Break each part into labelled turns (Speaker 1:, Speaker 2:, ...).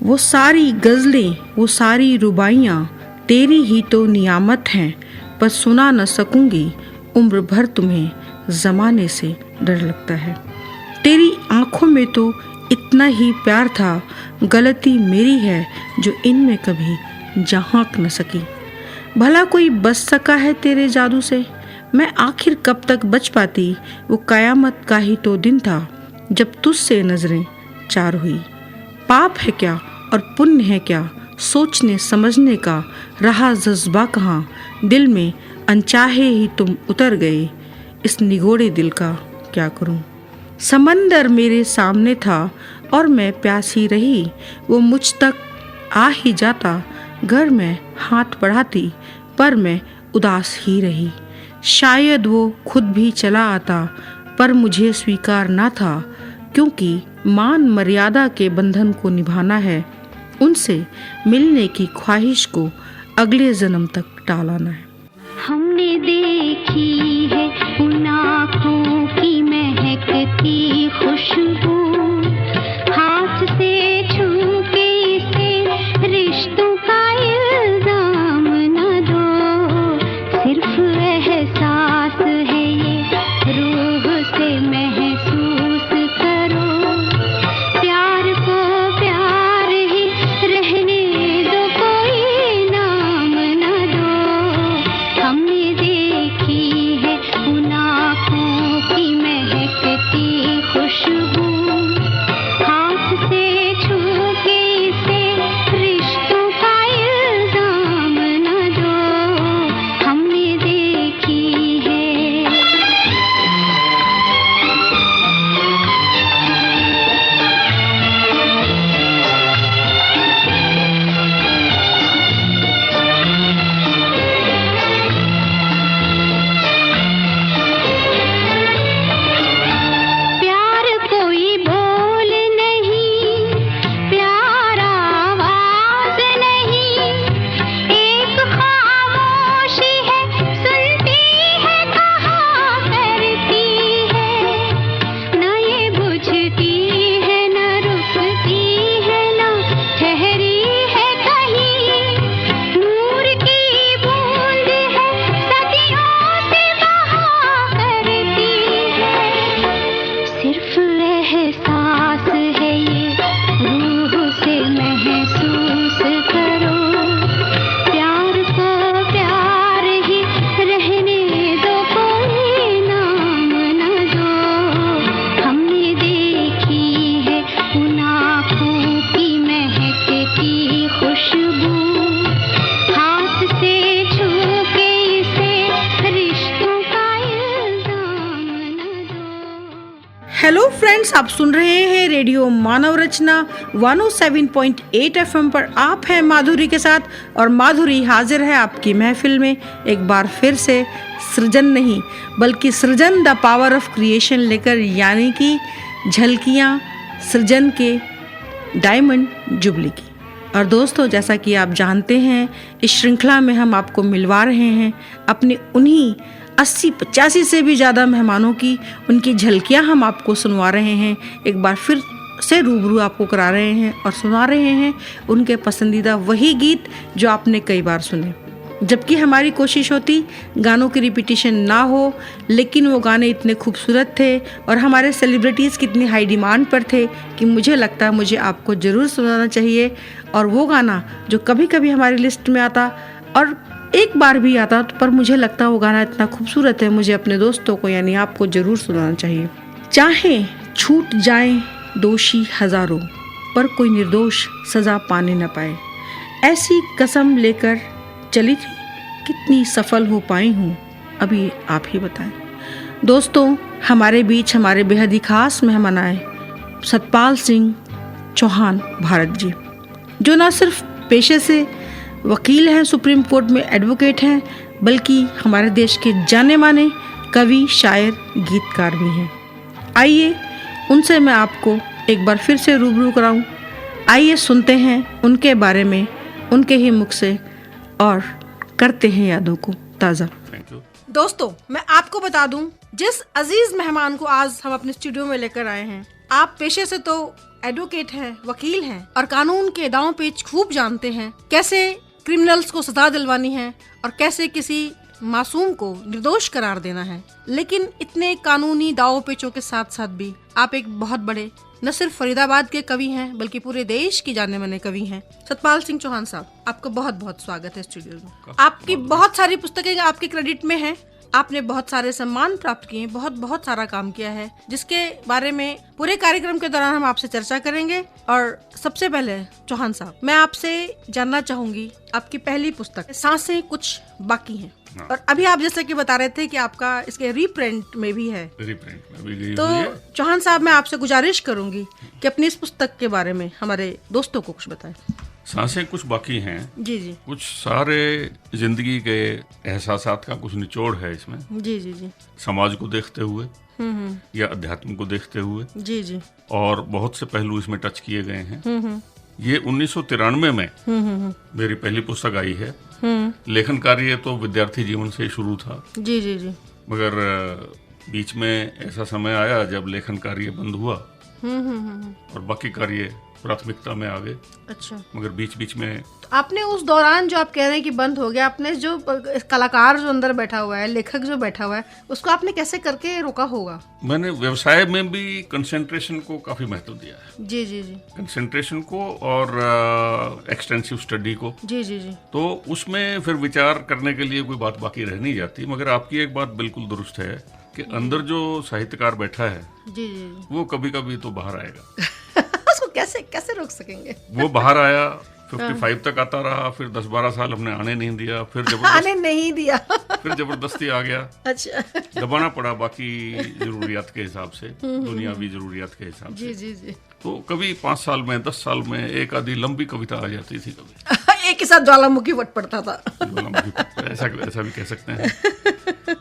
Speaker 1: वो सारी गज़लें, वो सारी रुबाइयाँ तेरी ही तो नियामत हैं, पर सुना न सकूँगी उम्र भर तुम्हें, ज़माने से डर लगता है। तेरी आँखों में तो इतना ही प्यार था, गलती मेरी है जो इनमें कभी झांक न सकी। भला कोई बच सका है तेरे जादू से, मैं आखिर कब तक बच पाती। वो कयामत का ही तो दिन था जब तुझसे नजरें चार हुई। पाप है क्या और पुण्य है क्या, सोचने समझने का रहा जज्बा कहाँ। दिल में अनचाहे ही तुम उतर गए, इस निगोड़े दिल का क्या करूं। समंदर मेरे सामने था और मैं प्यासी रही, वो मुझ तक आ ही जाता, घर में हाथ बढ़ाती, पर मैं उदास ही रही। शायद वो खुद भी चला आता, पर मुझे स्वीकार ना था, क्योंकि मान मर्यादा के बंधन को निभाना है, उनसे मिलने की ख्वाहिश को अगले जन्म तक टालाना है।
Speaker 2: हमने देखी है उन आँखों की महकती खुशबू, हाथ से छू के इसे रिश्तों का इल्जाम न दो। सिर्फ एहसास है ये, रूह से महसूस करो, प्यार को प्यार ही रहने दो, कोई नाम न दो। हमने देखी है उन आँखों की महकती खुशबू, हाथ से छू के इसे रिश्तों का इल्जाम न दो। हमने देखी है। प्यार कोई बोल नहीं, प्यार आवाज नहीं, एक खामोशी है, सुनती है, कहा करती है। न ये बुझती है, न रुकती है, न ठहरी है कहीं। नूर की बूंद है, सदियों से बहा करती है। सिर्फ एहसास है ये, रूह से महसूस करो, प्यार को प्यार ही रहने दो, कोई नाम न दो। हमने देखी है उन आँखों की महकती खुशबू, हाथ से छू के इसे रिश्तों का इल्जाम न दो।
Speaker 1: हेलो फ्रेंड्स, आप सुन रहे हैं रेडियो मानव रचना 107.8 FM पर। आप हैं माधुरी के साथ, और माधुरी हाजिर है आपकी महफिल में एक बार फिर से सृजन नहीं बल्कि सृजन द पावर ऑफ क्रिएशन लेकर, यानी कि झलकियाँ सृजन के डायमंड जुबली की। और दोस्तों, जैसा कि आप जानते हैं, इस श्रृंखला में हम आपको मिलवा रहे हैं अपने उन्हीं 80-85 से भी ज़्यादा मेहमानों की, उनकी झलकियाँ हम आपको सुनवा रहे हैं, एक बार फिर से रूबरू आपको करा रहे हैं और सुना रहे हैं उनके पसंदीदा वही गीत जो आपने कई बार सुने। जबकि हमारी कोशिश होती गानों की रिपीटिशन ना हो, लेकिन वो गाने इतने खूबसूरत थे और हमारे सेलिब्रिटीज़ कितनी हाई डिमांड पर थे कि मुझे लगता है मुझे आपको ज़रूर सुनाना चाहिए। और वो गाना जो कभी कभी हमारी लिस्ट में आता और एक बार भी आता, पर मुझे लगता है वो गाना इतना खूबसूरत है, मुझे अपने दोस्तों को यानी आपको ज़रूर सुनाना चाहिए। चाहे छूट जाएं दोषी हज़ारों, पर कोई निर्दोष सज़ा पाने न पाए, ऐसी कसम लेकर चली थी, कितनी सफल हो पाई हूँ, अभी आप ही बताएं। दोस्तों, हमारे बीच हमारे बेहद ही खास मेहमान आए सतपाल सिंह चौहान भारत जी, जो न सिर्फ पेशे से वकील हैं, सुप्रीम कोर्ट में एडवोकेट हैं, बल्कि हमारे देश के जाने माने कवि, शायर, गीतकार भी हैं। आइए उनसे मैं आपको एक बार फिर से रूबरू कराऊं। आइए सुनते हैं उनके बारे में उनके ही मुख से और करते हैं यादों को ताज़ा। दोस्तों, मैं आपको बता दूं, जिस अजीज मेहमान को आज हम अपने स्टूडियो में लेकर आए हैं, आप पेशे से तो एडवोकेट हैं, वकील हैं और कानून के दांव पेच खूब जानते हैं, कैसे क्रिमिनल्स को सजा दिलवानी है और कैसे किसी मासूम को निर्दोष करार देना है। लेकिन इतने कानूनी दांव पेचों के साथ साथ भी आप एक बहुत बड़े न सिर्फ फरीदाबाद के कवि हैं बल्कि पूरे देश की जाने माने कवि हैं। सतपाल सिंह चौहान साहब, आपका बहुत बहुत स्वागत है स्टूडियो में। आपकी बहुत सारी पुस्तकें आपके क्रेडिट में हैं। आपने बहुत सारे सम्मान प्राप्त किए, बहुत सारा काम किया है, जिसके बारे में पूरे कार्यक्रम के दौरान हम आपसे चर्चा करेंगे। और सबसे पहले चौहान साहब, मैं आपसे जानना चाहूंगी, आपकी पहली पुस्तक सांसें कुछ बाकी हैं, और अभी आप जैसे कि बता रहे थे कि आपका इसके रीप्रिंट में भी है, तो चौहान साहब मैं आपसे गुजारिश करूंगी कि अपनी इस पुस्तक के बारे में हमारे दोस्तों को कुछ बताएं।
Speaker 3: सांसें कुछ बाकी हैं।
Speaker 1: जी जी।
Speaker 3: कुछ सारे जिंदगी के एहसासात का कुछ निचोड़ है इसमें।
Speaker 1: जी जी जी। समाज
Speaker 3: को देखते हुए या अध्यात्म को देखते हुए।
Speaker 1: जी जी।
Speaker 3: और बहुत से पहलू इसमें टच किए गए हैं। ये 1993 में मेरी पहली पुस्तक आई है। लेखन कार्य तो विद्यार्थी जीवन से ही शुरू था।
Speaker 1: जी जी जी।
Speaker 3: मगर बीच में ऐसा समय आया जब लेखन कार्य बंद हुआ और बाकी कार्य प्राथमिकता में आ गए।
Speaker 1: अच्छा।
Speaker 3: मगर बीच बीच में
Speaker 1: तो आपने उस दौरान जो आप कह रहे हैं कि बंद हो गया, आपने जो कलाकार जो अंदर बैठा हुआ है, लेखक जो बैठा हुआ है, उसको आपने कैसे करके रोका होगा?
Speaker 3: मैंने व्यवसाय में भी कंसंट्रेशन को काफी महत्व दिया है।
Speaker 1: जी जी जी।
Speaker 3: कंसंट्रेशन को और एक्सटेंसिव स्टडी को।
Speaker 1: जी जी जी।
Speaker 3: तो उसमें फिर विचार करने के लिए कोई बात बाकी रह नहीं जाती। मगर आपकी एक बात बिल्कुल दुरुस्त है कि अंदर जो साहित्यकार बैठा है,
Speaker 1: जी जी,
Speaker 3: वो कभी कभी तो बाहर आएगा।
Speaker 1: कैसे रोक सकेंगे?
Speaker 3: वो बाहर आया, 55 तक आता रहा, फिर 10-12 साल हमने आने नहीं दिया, फिर जबरदस्ती आ गया।
Speaker 1: अच्छा।
Speaker 3: दबाना पड़ा बाकी जरूरियात के हिसाब से, दुनियावी जरूरियात के हिसाब से।
Speaker 1: जी जी जी।
Speaker 3: तो कभी 5 साल में, 10 साल में एक आधी लंबी कविता आ जाती थी कभी।
Speaker 1: एक ही साथ ज्वालामुखी फट पड़ता था।
Speaker 3: ऐसा भी कह सकते हैं।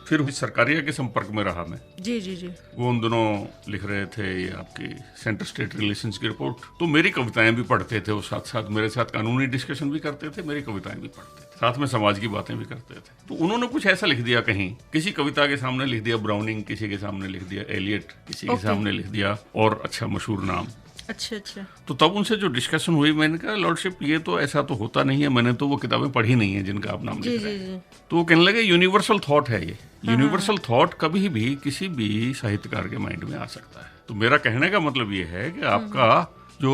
Speaker 3: फिर सरकारिया के संपर्क में रहा मैं।
Speaker 1: जी जी जी।
Speaker 3: वो उन दिनों लिख रहे थे ये आपकी सेंटर स्टेट रिलेशंस की रिपोर्ट, तो मेरी कविताएं भी पढ़ते थे, वो साथ साथ मेरे साथ कानूनी डिस्कशन भी करते थे, मेरी कविताएं भी पढ़ते थे, साथ में समाज की बातें भी करते थे। तो उन्होंने कुछ ऐसा लिख दिया, कहीं किसी कविता के सामने लिख दिया ब्राउनिंग, किसी के सामने लिख दिया एलियट, किसी के सामने लिख दिया और अच्छा मशहूर नाम।
Speaker 1: अच्छा।
Speaker 3: तो तब उनसे जो डिस्कशन हुई, मैंने कहा लॉर्डशिप ये तो ऐसा तो होता नहीं है, मैंने तो वो किताबें पढ़ी नहीं है जिनका आप नाम लिख रहे हैं। तो वो कहने लगे यूनिवर्सल थॉट है ये। यूनिवर्सल थॉट कभी भी किसी भी साहित्यकार के माइंड में आ सकता है। तो मेरा कहने का मतलब ये है कि आपका जो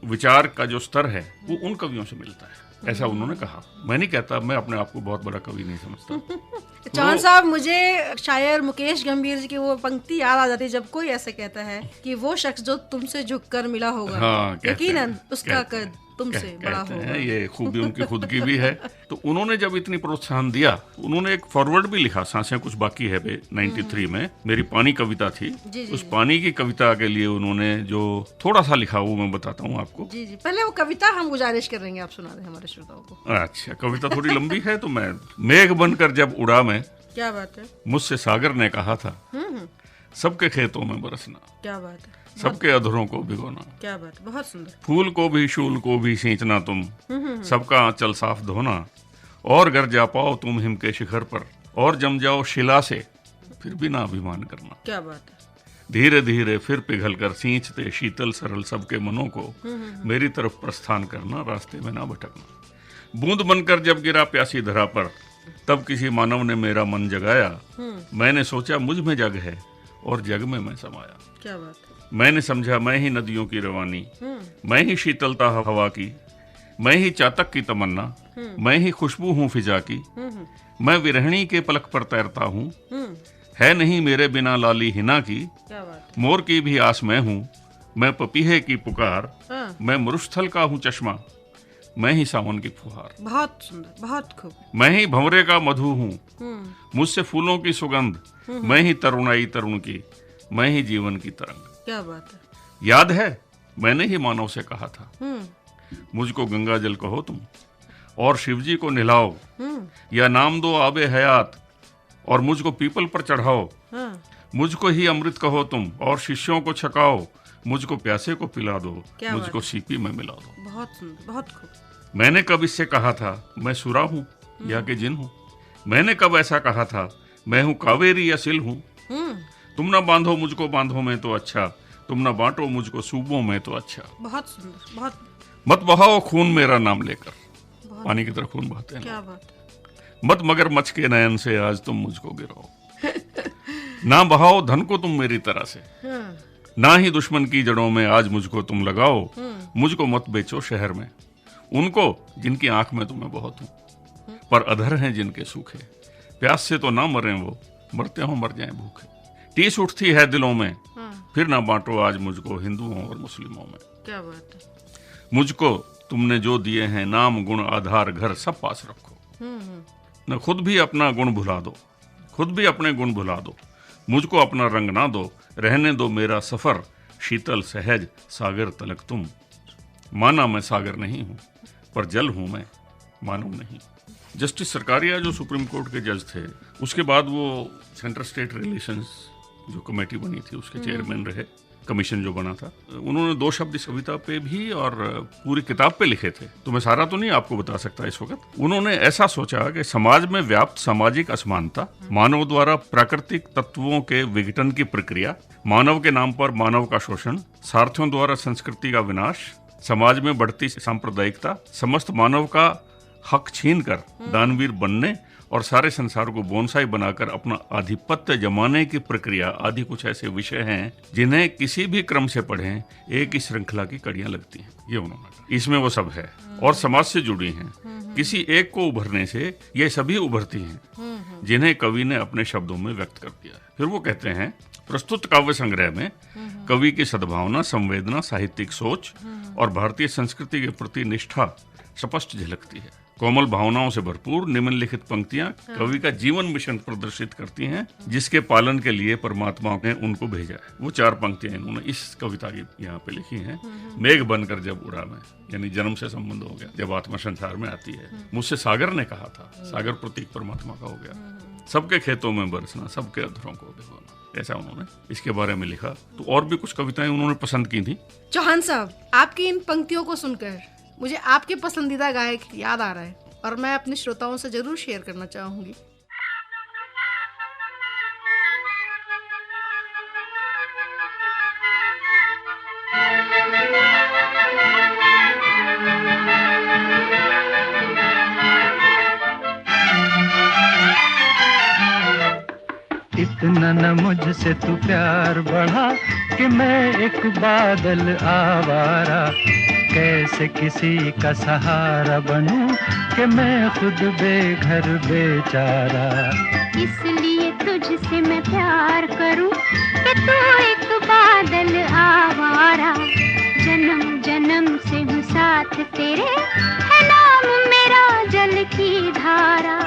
Speaker 3: विचार का जो स्तर है वो उन कवियों से मिलता है, ऐसा उन्होंने कहा। मैं नहीं कहता, मैं अपने आप को बहुत बड़ा कवि नहीं समझता।
Speaker 1: चौहान साहब, मुझे शायर मुकेश गंभीर जी की वो पंक्ति याद आ जाती है जब कोई ऐसे कहता है कि वो शख्स जो तुमसे झुककर मिला होगा,
Speaker 3: हाँ,
Speaker 1: यकीनन उसका कद तुमसे बड़ा होगा।
Speaker 3: ये खूबी उनकी खुद की भी है। तो उन्होंने जब इतनी प्रोत्साहन दिया, उन्होंने एक फॉरवर्ड भी लिखा, सांसें कुछ बाकी है 93 में, मेरी पानी कविता थी।
Speaker 1: जी,
Speaker 3: उस पानी की कविता के लिए उन्होंने जो थोड़ा सा लिखा वो मैं बताता हूँ आपको।
Speaker 1: जी जी। पहले वो कविता हम गुजारिश करेंगे, आप सुना दें हमारे श्रोताओं को।
Speaker 3: अच्छा, कविता थोड़ी लंबी है तो मैं। मेघ बनकर जब उड़ा मैं,
Speaker 1: क्या बात है,
Speaker 3: मुझसे सागर ने कहा था सबके खेतों में बरसना,
Speaker 1: क्या बात है,
Speaker 3: सबके अधरों को भिगोना,
Speaker 1: क्या बात, बहुत सुंदर।
Speaker 3: फूल को भी शूल को भी सींचना तुम, सबका आंचल साफ धोना, और घर जा पाओ तुम हिम के शिखर पर, और जम जाओ शिला से फिर भी ना अभिमान करना,
Speaker 1: क्या बात है।
Speaker 3: धीरे धीरे फिर पिघल कर सींचते शीतल सरल सबके मनों को मेरी तरफ प्रस्थान करना, रास्ते में ना भटकना। बूंद बनकर जब गिरा प्यासी धरा पर, तब किसी मानव ने मेरा मन जगाया, मैंने सोचा मुझ में जग है और जग में मैं समाया,
Speaker 1: क्या बात है।
Speaker 3: मैंने समझा मैं ही नदियों की रवानी, मैं ही शीतलता हवा की, मैं ही चातक की तमन्ना, मैं ही खुशबू हूँ फिजा की, मैं विरहणी के पलक पर तैरता हूँ, है नहीं मेरे बिना लाली हिना की,
Speaker 1: क्या बात।
Speaker 3: मोर की भी आस मैं हूँ, मैं पपीहे की पुकार, मैं मरुस्थल का हूँ चश्मा, मैं ही सावन की फुहार।
Speaker 1: बहुत सुंदर, बहुत खूब।
Speaker 3: मैं ही भंवरे का मधु हूँ, मुझसे फूलों की सुगंध, मैं ही तरुणाई तरुण की, मैं ही जीवन की तरंग,
Speaker 1: क्या बात है।
Speaker 3: याद है मैंने ही मानव से कहा था, मुझको गंगा जल कहो तुम और शिवजी को नहलाओ, या नाम दो आबे हयात और मुझको पीपल पर चढ़ाओ, मुझको ही अमृत कहो तुम और शिष्यों को छकाओ, मुझको प्यासे को पिला दो, मुझको सीपी में मिला दो।
Speaker 1: बहुत सुंदर, बहुत खूब।
Speaker 3: मैंने कब इससे कहा था मैं सुरा हूँ या कि जिन हूँ, मैंने कब ऐसा कहा था मैं हूँ कावेरी या सिल हूँ, तुम ना बांधो मुझको बांधो में तो अच्छा, तुम न बांटो मुझको सूबों में तो अच्छा।
Speaker 1: बहुत सुंदर, बहुत
Speaker 3: मत बहाओ खून मेरा नाम लेकर, पानी की तरह खून बहाते हैं।
Speaker 1: क्या बात है।
Speaker 3: मत मगर मच के नयन से आज तुम मुझको गिराओ, ना बहाओ धन को तुम मेरी तरह से, ना ही दुश्मन की जड़ों में आज मुझको तुम लगाओ, मुझको मत बेचो शहर में उनको जिनकी आंख में तुम्हें बहुत हूं, पर अधर हैं जिनके सूखे, प्यास से तो ना मरें वो, मरते हो मर जाएं भूखे। टीस उठती है दिलों में, फिर ना बांटो आज मुझको हिंदुओं और मुस्लिमों में।
Speaker 1: क्या बात है।
Speaker 3: मुझको तुमने जो दिए हैं नाम गुण आधार घर सब पास रखो, न खुद भी अपना गुण भुला दो, खुद भी अपने गुण भुला दो, मुझको अपना रंग ना दो, रहने दो मेरा सफर शीतल सहज सागर तलक तुम। माना मैं सागर नहीं हूं पर जल हूं मैं मानव नहीं। जस्टिस सरकारिया जो सुप्रीम कोर्ट के जज थे, उसके बाद वो सेंटर स्टेट रिलेशंस जो कमेटी बनी थी उसके चेयरमैन रहे, कमीशन जो बना था। उन्होंने 2 शब्द इस कविता पे भी और पूरी किताब पे लिखे थे, तो मैं सारा तो नहीं आपको बता सकता इस वक्त। उन्होंने ऐसा सोचा कि समाज में व्याप्त सामाजिक असमानता, मानव द्वारा प्राकृतिक तत्वों के विघटन की प्रक्रिया, मानव के नाम पर मानव का शोषण, स्वार्थियों द्वारा संस्कृति का विनाश, समाज में बढ़ती सांप्रदायिकता, समस्त मानव का हक छीनकर दानवीर बनने और सारे संसार को बोनसाई बनाकर अपना आधिपत्य जमाने की प्रक्रिया आदि कुछ ऐसे विषय हैं जिन्हें किसी भी क्रम से पढ़ें एक ही श्रृंखला की कड़ियां लगती हैं। ये उन्होंने कहा, इसमें वो सब है और समाज से जुड़ी हैं। किसी एक को उभरने से ये सभी उभरती हैं जिन्हें कवि ने अपने शब्दों में व्यक्त कर दिया है। फिर वो कहते हैं, प्रस्तुत काव्य संग्रह में कवि की सद्भावना, संवेदना, साहित्यिक सोच और भारतीय संस्कृति के प्रति निष्ठा स्पष्ट झलकती है। कोमल भावनाओं से भरपूर निम्नलिखित पंक्तियां कवि का जीवन मिशन प्रदर्शित करती हैं, जिसके पालन के लिए परमात्मा ने उनको भेजा है। वो 4 पंक्तियां इन्होंने इस कविता की यहाँ पे लिखी हैं। मेघ बनकर जब उड़ा मैं, यानी जन्म से संबंध हो गया, जब आत्मा संसार में आती है। मुझसे सागर ने कहा था, सागर प्रतीक परमात्मा का हो गया। सबके खेतों में बरसना, सबके अधरों को भिगोना, ऐसा उन्होंने इसके बारे में लिखा। तो और भी कुछ कविताएं उन्होंने पसंद की थी।
Speaker 4: चौहान साहब, आपकी इन पंक्तियों को सुनकर मुझे आपके पसंदीदा गायक याद आ रहा है और मैं अपने श्रोताओं से जरूर शेयर करना चाहूंगी।
Speaker 5: इतना न मुझसे तू प्यार बढ़ा कि मैं एक बादल आवारा, कैसे किसी का सहारा बनूं कि मैं खुद बेघर बेचारा।
Speaker 2: इसलिए तुझसे मैं प्यार करूं कि तू एक बादल आवारा, जन्म जन्म से हूँ साथ तेरे, है नाम मेरा जल की धारा।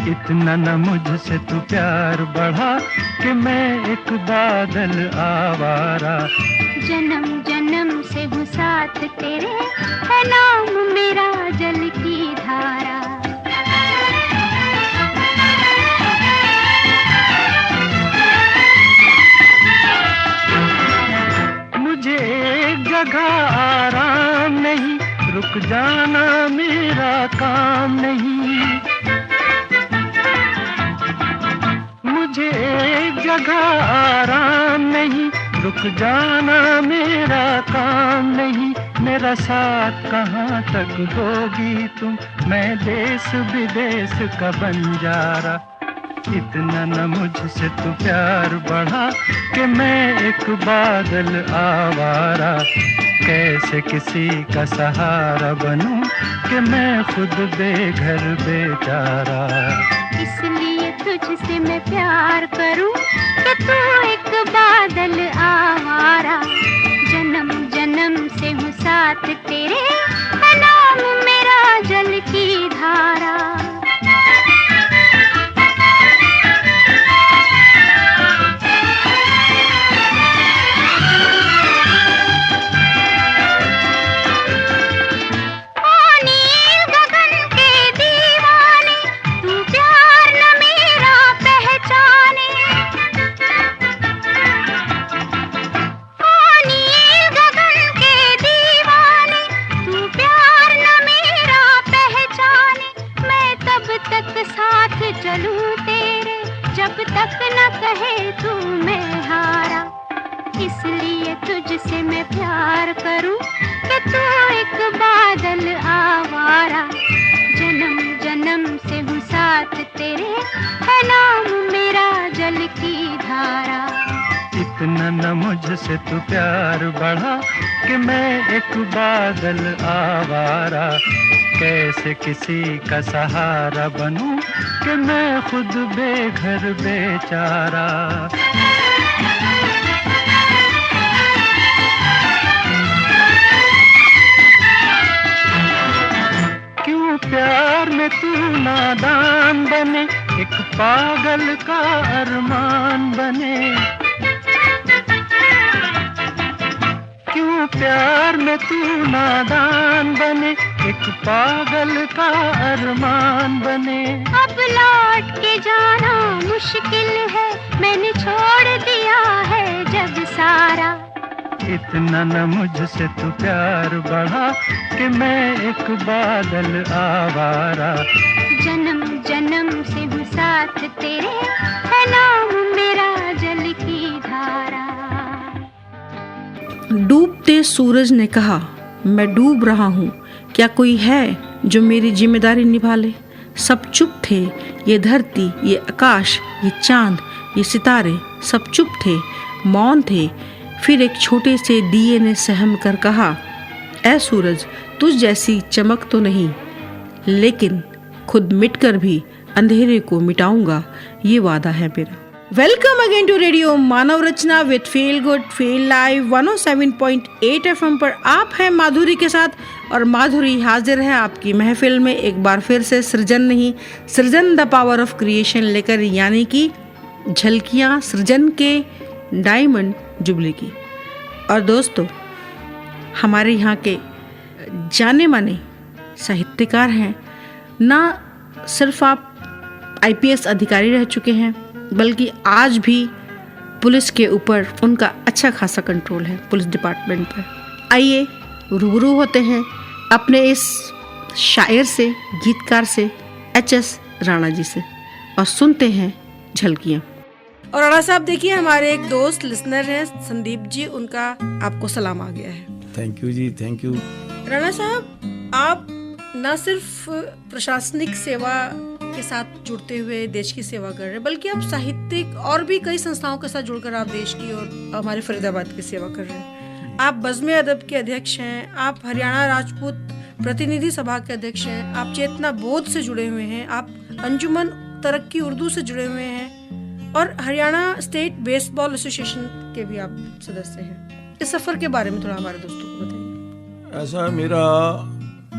Speaker 5: इतना न मुझसे तू प्यार बढ़ा कि मैं एक बादल आवारा,
Speaker 2: जन्म जन्म से हूँ साथ तेरे, है नाम मेरा जल की धारा।
Speaker 5: मुझे एक जगह आराम नहीं, रुक जाना मेरा काम नहीं। मुझे एक जगह आराम नहीं, रुक जाना मेरा काम नहीं। मेरा साथ कहाँ तक दोगी तुम, मैं देश विदेश का बंजारा। इतना न मुझसे तू प्यार बढ़ा कि मैं एक बादल आवारा, कैसे किसी का सहारा बनूं कि मैं खुद बेघर बेचारा।
Speaker 2: इसलिए तुझसे मैं प्यार करूं कि तू एक बादल आवारा, जन्म जन्म से हूँ साथ तेरे, है नाम मेरा जल की धारा। इसलिए तुझसे मैं प्यार करूं कि तू एक बादल आवारा। जन्म जन्म से हूँ साथ तेरे, है नाम मेरा जल की धारा।
Speaker 5: इतना न मुझसे तू प्यार बढ़ा कि मैं एक बादल आवारा। कैसे किसी का सहारा बनूं कि मैं खुद बेघर बेचारा। क्यों प्यार में तू नादान बने, एक पागल का अरमान बने। क्यों प्यार में तू नादान बने, एक पागल का अरमान बने।
Speaker 2: अब लौट के जाना मुश्किल है, मैंने छोड़ दिया है जग सारा।
Speaker 5: इतना न मुझसे तू प्यार बढ़ा कि मैं एक बादल आवारा।
Speaker 2: जन्म जन्म से हूँ साथ तेरे, है नाम मेरा जल की धारा।
Speaker 1: डूबते सूरज ने कहा, मैं डूब रहा हूँ, क्या कोई है जो मेरी जिम्मेदारी निभा ले। सब चुप थे, ये धरती, ये आकाश, ये चांद, ये सितारे, सब चुप थे, मौन थे। फिर एक छोटे से दिए ने सहम कर कहा, ऐ सूरज, तुझ जैसी चमक तो नहीं, लेकिन खुद मिटकर भी अंधेरे को मिटाऊंगा, ये वादा है मेरा। Welcome again to radio Manav Rachna with feel good feel live 107.8 FM पर आप हैं माधुरी के साथ, और माधुरी हाजिर है आपकी महफिल में एक बार फिर से सृजन नहीं, सृजन द पावर ऑफ क्रिएशन लेकर, यानी कि झलकियाँ सृजन के डायमंड जुबली की। और दोस्तों, हमारे यहाँ के जाने माने साहित्यकार हैं, ना सिर्फ आप IPS अधिकारी रह चुके हैं, बल्कि आज भी पुलिस के ऊपर उनका अच्छा खासा कंट्रोल है, पुलिस डिपार्टमेंट पर। आइए रूबरू होते हैं अपने इस शायर से, गीतकार से, HS राणा जी से, और सुनते हैं झलकियाँ। और राणा साहब, देखिए हमारे एक दोस्त लिसनर हैं संदीप जी, उनका आपको सलाम आ गया है।
Speaker 6: थैंक यू जी, थैंक यू।
Speaker 1: राणा साहब, आप न सिर्फ प्रशासनिक सेवा के साथ जुड़ते हुए देश की सेवा कर रहे हैं, बल्कि आप साहित्यिक और भी कई संस्थाओं के साथ जुड़कर आप देश की और हमारे फरीदाबाद की सेवा कर रहे हैं। आप बज़्म अदब के अध्यक्ष हैं, आप हरियाणा राजपूत प्रतिनिधि सभा के अध्यक्ष हैं, आप चेतना बोध से जुड़े हुए हैं, आप अंजुमन तरक्की उर्दू से जुड़े हुए हैं, और हरियाणा स्टेट बेसबॉल एसोसिएशन के भी आप सदस्य हैं। इस सफर के बारे में थोड़ा हमारे दोस्तों को बताइए।
Speaker 6: ऐसा मेरा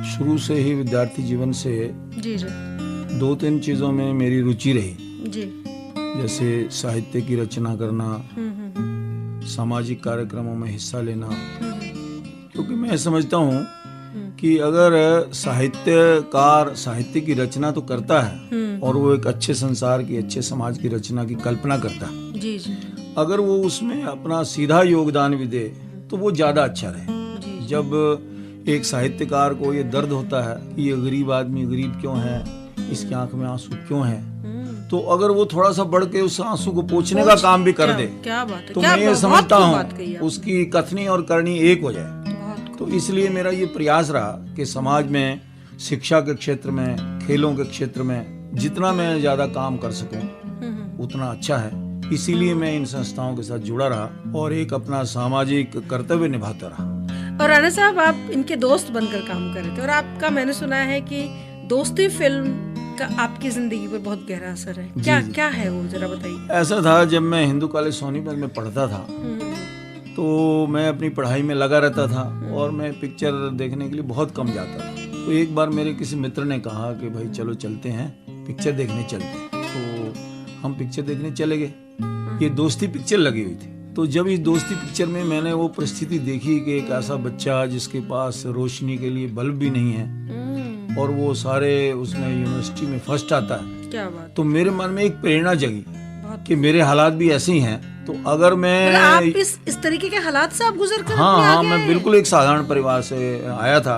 Speaker 6: शुरू से ही विद्यार्थी जीवन से
Speaker 1: जी जी
Speaker 6: 2-3 चीज़ों में मेरी रुचि रही,
Speaker 1: जी,
Speaker 6: जैसे साहित्य की रचना करना, सामाजिक कार्यक्रमों में हिस्सा लेना, क्योंकि मैं समझता हूँ कि अगर साहित्यकार साहित्य की रचना तो करता है और वो एक अच्छे संसार की, अच्छे समाज की रचना की कल्पना करता है,
Speaker 1: जी जी,
Speaker 6: अगर वो उसमें अपना सीधा योगदान भी दे तो वो ज़्यादा अच्छा रहे। जब एक साहित्यकार को ये दर्द होता है कि ये गरीब आदमी गरीब क्यों है, इसकी आंख में आंसू क्यों है, तो अगर वो थोड़ा सा बढ़ के उस आंसू को पोंछने का काम भी कर दे,
Speaker 1: क्या बात है,
Speaker 6: तो
Speaker 1: क्या
Speaker 6: मैं ये
Speaker 1: बहुत
Speaker 6: समझता
Speaker 1: खूब बात कही
Speaker 6: हूँ
Speaker 1: आपने।
Speaker 6: उसकी कथनी और करनी एक हो जाए। तो इसलिए मेरा ये प्रयास रहा कि समाज में, शिक्षा के क्षेत्र में, खेलों के क्षेत्र में जितना मैं ज्यादा काम कर सकूं उतना अच्छा है। इसीलिए मैं इन संस्थाओं के साथ जुड़ा रहा और एक अपना सामाजिक कर्तव्य निभाता रहा।
Speaker 1: और राणा साहब, आप इनके दोस्त बनकर काम कर रहे थे, और आपका मैंने सुना है कि दोस्ती फिल्म का आपकी जिंदगी पर बहुत गहरा असर है। क्या क्या है वो, जरा बताइए।
Speaker 6: ऐसा था, जब मैं हिंदू कॉलेज सोनीपत में पढ़ता था तो मैं अपनी पढ़ाई में लगा रहता था और मैं पिक्चर देखने के लिए बहुत कम जाता था। तो एक बार मेरे किसी मित्र ने कहा कि भाई चलो चलते हैं, पिक्चर देखने चलते हैं। तो हम पिक्चर देखने चले गए। ये दोस्ती पिक्चर लगी हुई थी। तो जब इस दोस्ती पिक्चर में मैंने वो परिस्थिति देखी कि एक ऐसा बच्चा जिसके पास रोशनी के लिए बल्ब भी नहीं है और वो सारे उसमें यूनिवर्सिटी में फर्स्ट आता है,
Speaker 1: क्या बात,
Speaker 6: तो मेरे मन में एक प्रेरणा जगी कि मेरे हालात भी ऐसे ही हैं। तो अगर मैं
Speaker 1: आप इस तरीके के हालात से आप गुजर कर
Speaker 6: हाँ
Speaker 1: अपने
Speaker 6: हाँ
Speaker 1: आगे
Speaker 6: मैं
Speaker 1: आए?
Speaker 6: बिल्कुल एक साधारण परिवार से आया था।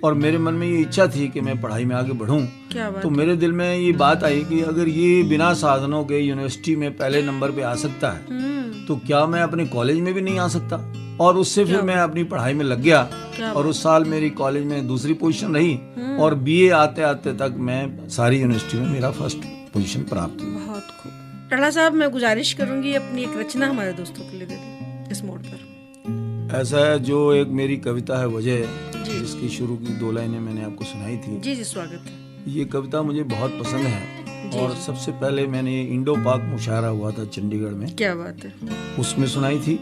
Speaker 6: और मेरे मन में ये इच्छा थी कि मैं पढ़ाई में आगे बढ़ूं।
Speaker 1: क्या बात
Speaker 6: तो मेरे दिल में ये बात आई कि अगर ये बिना साधनों के यूनिवर्सिटी में पहले नंबर पे आ सकता है तो क्या मैं अपने कॉलेज में भी नहीं आ सकता। और उससे फिर मैं अपनी पढ़ाई में लग गया और उस साल मेरी कॉलेज में दूसरी पोजीशन रही और बीए आते आते तक मैं सारी यूनिवर्सिटी में मेरा फर्स्ट पोजीशन प्राप्त हुआ।
Speaker 1: बहुत खूब। राणा साहब, मैं गुजारिश करूंगी अपनी एक रचना हमारे दोस्तों के लिए दे दें इस मोड़ पर।
Speaker 6: ऐसा है, जो एक मेरी कविता है वजह, जिसकी शुरू की 2 लाइनें मैंने आपको सुनाई थी।
Speaker 1: जी जी, स्वागत है।
Speaker 6: ये कविता मुझे बहुत पसंद है और सबसे पहले मैंने इंडो पाक मुशायरा हुआ था चंडीगढ़ में,
Speaker 1: क्या बात है,
Speaker 6: उसमें सुनाई थी।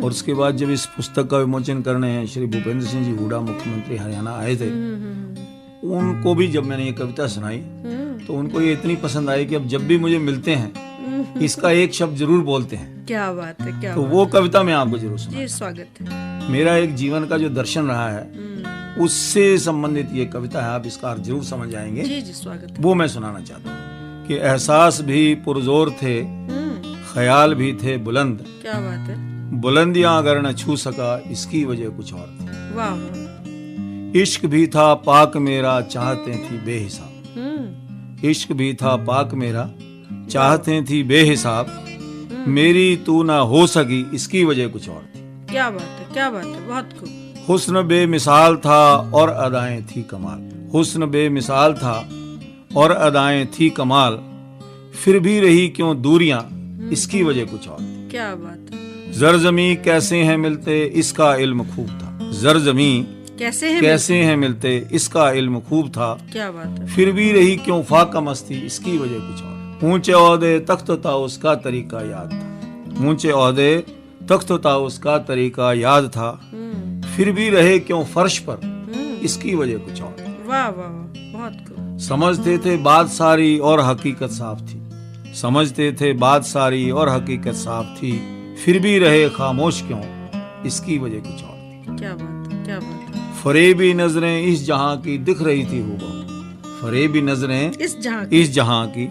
Speaker 6: और उसके बाद जब इस पुस्तक का विमोचन करने श्री भूपेंद्र सिंह जी हुड्डा मुख्यमंत्री हरियाणा आए थे, उनको भी जब मैंने ये कविता सुनाई तो उनको ये इतनी पसंद आई कि अब जब भी मुझे मिलते हैं इसका एक शब्द जरूर बोलते हैं।
Speaker 1: क्या बात है, क्या
Speaker 6: तो
Speaker 1: बात
Speaker 6: वो कविता मैं आपको जरूर सुना।
Speaker 1: जी, स्वागत है।
Speaker 6: मेरा एक जीवन का जो दर्शन रहा है उससे संबंधित ये कविता है, आप इसका अर्थ जरूर समझ जाएंगे।
Speaker 1: जी जी, स्वागत है।
Speaker 6: वो मैं सुनाना चाहता हूँ कि एहसास भी पुरजोर थे, ख्याल भी थे बुलंद,
Speaker 1: क्या बात है,
Speaker 6: बुलंदियां अगर न छू सका इसकी वजह कुछ और थी।
Speaker 1: वाह वाह।
Speaker 6: इश्क भी था पाक मेरा, चाहते थी बेहिसाब। इश्क भी था पाक मेरा, चाहते थी बेहिसाब, मेरी तू ना हो सकी इसकी वजह कुछ और थी।
Speaker 1: क्या बात है, क्या बात है, बहुत खूब।
Speaker 6: हुस्न बेमिसाल था और अदाएं थी कमाल। हुस्न बेमिसाल था और अदाएं थी कमाल, फिर भी रही क्यों दूरियां इसकी वजह कुछ और थी।
Speaker 1: क्या बात है।
Speaker 6: जरजमी कैसे हैं मिलते इसका इल्म खूब था। जरजमी कैसे हैं मिलते इसका इल्म खूब था,
Speaker 1: क्या बात है।
Speaker 6: फिर भी रही क्यों फाका मस्ती इसकी वजह कुछ और। ऊंचे ओहदे तख्त था उसका तरीका याद था। ऊंचे ओहदे तख्त था उसका तरीका याद था, फिर भी रहे क्यों फर्श पर इसकी वजह कुछ और।
Speaker 1: वाह वाह वाह, बहुत खूब।
Speaker 6: समझते थे बात सारी और हकीकत साफ थी। समझते थे बात सारी और हकीकत साफ थी, फिर भी रहे खामोश क्यों इसकी वजह कुछ और थी।
Speaker 1: क्या बात है, क्या बात है।
Speaker 6: फरेबी नजरें इस जहां की दिख रही थी हूबहू। फरेबी नजरें
Speaker 1: इस जहां
Speaker 6: की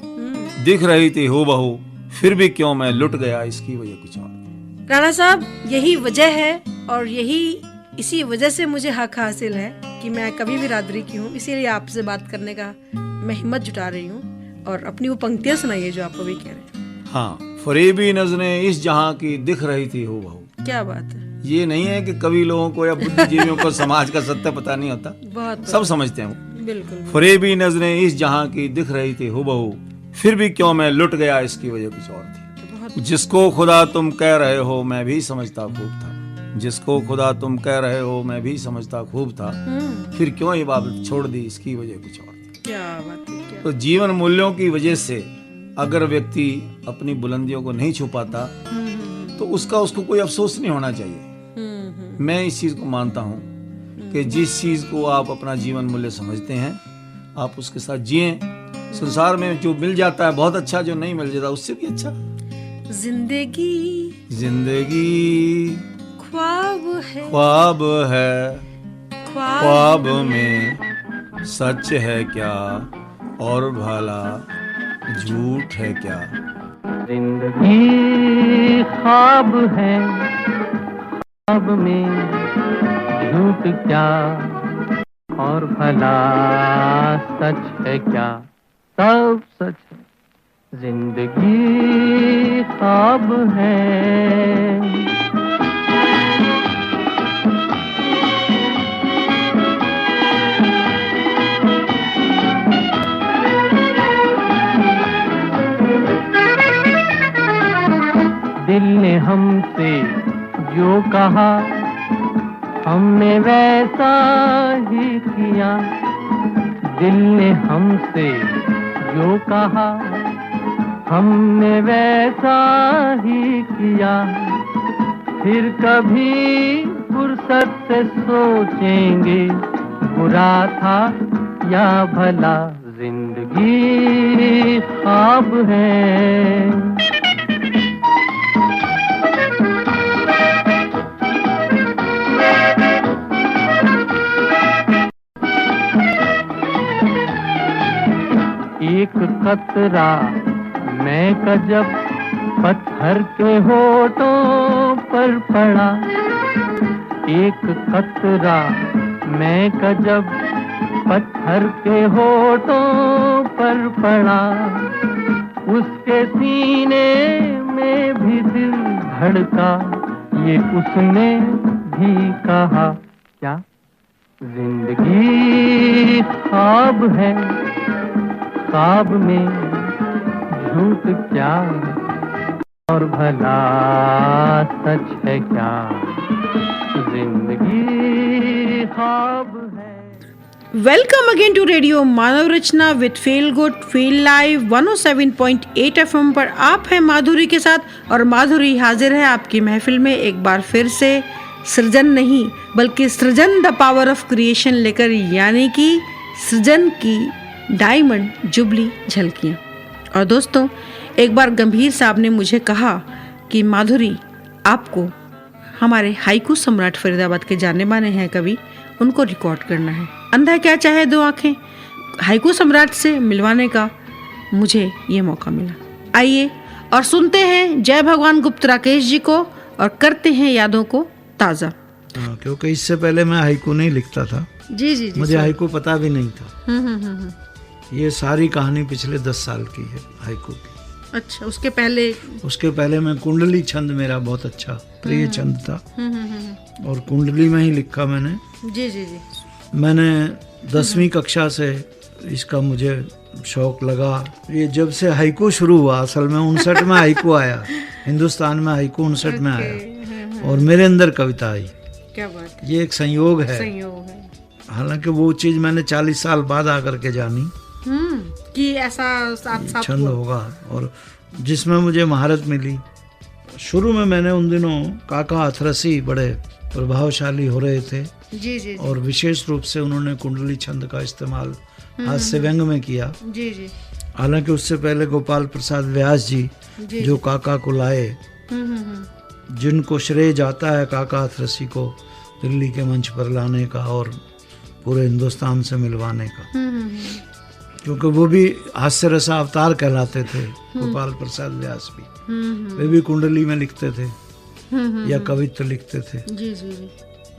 Speaker 6: दिख रही थी हूबहू, फिर भी क्यों मैं लुट गया इसकी वजह कुछ और थी।
Speaker 1: राणा साहब, यही वजह है और इसी वजह से मुझे हक हासिल है कि मैं कभी बिरादरी की हूँ, इसीलिए आपसे बात करने का मैं हिम्मत जुटा रही हूँ। और अपनी वो पंक्तियां सुनाइए जो आप अभी कह रहे हैं।
Speaker 6: हाँ, फरेबी नजरें इस जहां की दिख रही थी हूबहू।
Speaker 1: क्या बात है।
Speaker 6: ये नहीं है कि कवि लोगों को या बुद्धिजीवियों को समाज का सत्य पता नहीं होता,
Speaker 1: बहुत
Speaker 6: सब समझते हैं।
Speaker 1: बिल्कुल।
Speaker 6: फरेबी नजरें इस जहां की दिख रही थी हूबहू, फिर भी क्यों मैं लुट गया इसकी वजह कुछ और थी। जिसको खुदा तुम कह रहे हो मैं भी समझता खूब था। जिसको खुदा तुम कह रहे हो मैं भी समझता खूब था, फिर क्यों ये बात छोड़ दी इसकी वजह कुछ और थी।
Speaker 1: क्या बात है, क्या।
Speaker 6: तो जीवन मूल्यों की वजह से अगर व्यक्ति अपनी बुलंदियों को नहीं छुपाता तो उसको कोई अफसोस नहीं होना चाहिए। मैं इस चीज को मानता हूँ कि जिस चीज को आप अपना जीवन मूल्य समझते हैं आप उसके साथ जिएं। संसार में जो मिल जाता है बहुत अच्छा, जो नहीं मिल जाता उससे भी अच्छा। जिंदगी ख्वाब है, ख्वाब में सच है क्या और भला झूठ है क्या।
Speaker 5: जिंदगी ख्वाब है, ख्वाब में झूठ क्या और भला सच है क्या। सब सच है, जिंदगी ख्वाब है। दिल ने हमसे जो कहा हमने वैसा ही किया। दिल ने हमसे जो कहा हमने वैसा ही किया। फिर कभी फुर्सत से सोचेंगे बुरा था या भला। जिंदगी ख्वाब है। एक कतरा मैं का जब पत्थर के होठों पर पड़ा। एक कतरा मैं का जब पत्थर के होठों पर पड़ा, उसके सीने में भी दिल धड़का, ये उसने भी कहा। क्या जिंदगी ख्वाब है, ख्वाब में झूठ क्या, और भला सच है क्या, जिंदगी ख्वाब है।
Speaker 1: Welcome again to radio Manav Rachna with feel good feel live 107.8 FM पर आप हैं माधुरी के साथ और माधुरी हाजिर है आपकी महफिल में एक बार फिर से सृजन नहीं बल्कि सृजन द पावर ऑफ क्रिएशन लेकर, यानी कि सृजन की डायमंड जुबली झलकियाँ। और दोस्तों, एक बार गंभीर साहब ने मुझे कहा कि माधुरी, आपको हमारे हाइकू सम्राट फरीदाबाद के जाने माने हैं कवि, उनको रिकॉर्ड करना है। अंधा क्या चाहे दो आंखें, हाइकू सम्राट से मिलवाने का मुझे ये मौका मिला। आइए और सुनते हैं जय भगवान गुप्त राकेश जी को और करते हैं यादों को ताज़ा।
Speaker 6: क्योंकि इससे पहले मैं हाइकू नहीं लिखता था।
Speaker 1: जी,
Speaker 6: मुझे हाइकू पता भी नहीं था। ये सारी कहानी पिछले 10 साल की है हाइकू की।
Speaker 1: अच्छा, उसके पहले
Speaker 6: मैं कुंडली छंद मेरा बहुत अच्छा प्रिय छंद था और कुंडली में ही लिखा मैंने।
Speaker 1: जी।
Speaker 6: मैंने 10वीं कक्षा से इसका मुझे शौक लगा। ये जब से हाइकू शुरू हुआ, असल में 59 में हाइकू आया, हिंदुस्तान में हाइकू 59 में आया और मेरे अंदर कविता आई।
Speaker 1: क्या बात है,
Speaker 6: ये एक संयोग है। हालांकि वो चीज मैंने 40 साल बाद आकर के जानी
Speaker 1: कि ऐसा साथ
Speaker 6: छंद होगा और जिसमें मुझे महारत मिली। शुरू में मैंने उन दिनों काका हाथरसी बड़े प्रभावशाली हो रहे थे
Speaker 1: जी।
Speaker 6: और विशेष रूप से उन्होंने कुंडली छंद का इस्तेमाल हास्य व्यंग में किया।
Speaker 1: जी।
Speaker 6: हालांकि उससे पहले गोपाल प्रसाद व्यास जी जो काका को लाए, जिनको श्रेय जाता है काका हाथरसी को दिल्ली के मंच पर लाने का और पूरे हिंदुस्तान से मिलवाने का, क्योंकि वो भी हास्य रसा अवतार कहलाते थे। गोपाल प्रसाद व्यास भी, वे भी कुंडली में लिखते थे या कवित्व लिखते थे।
Speaker 1: जी।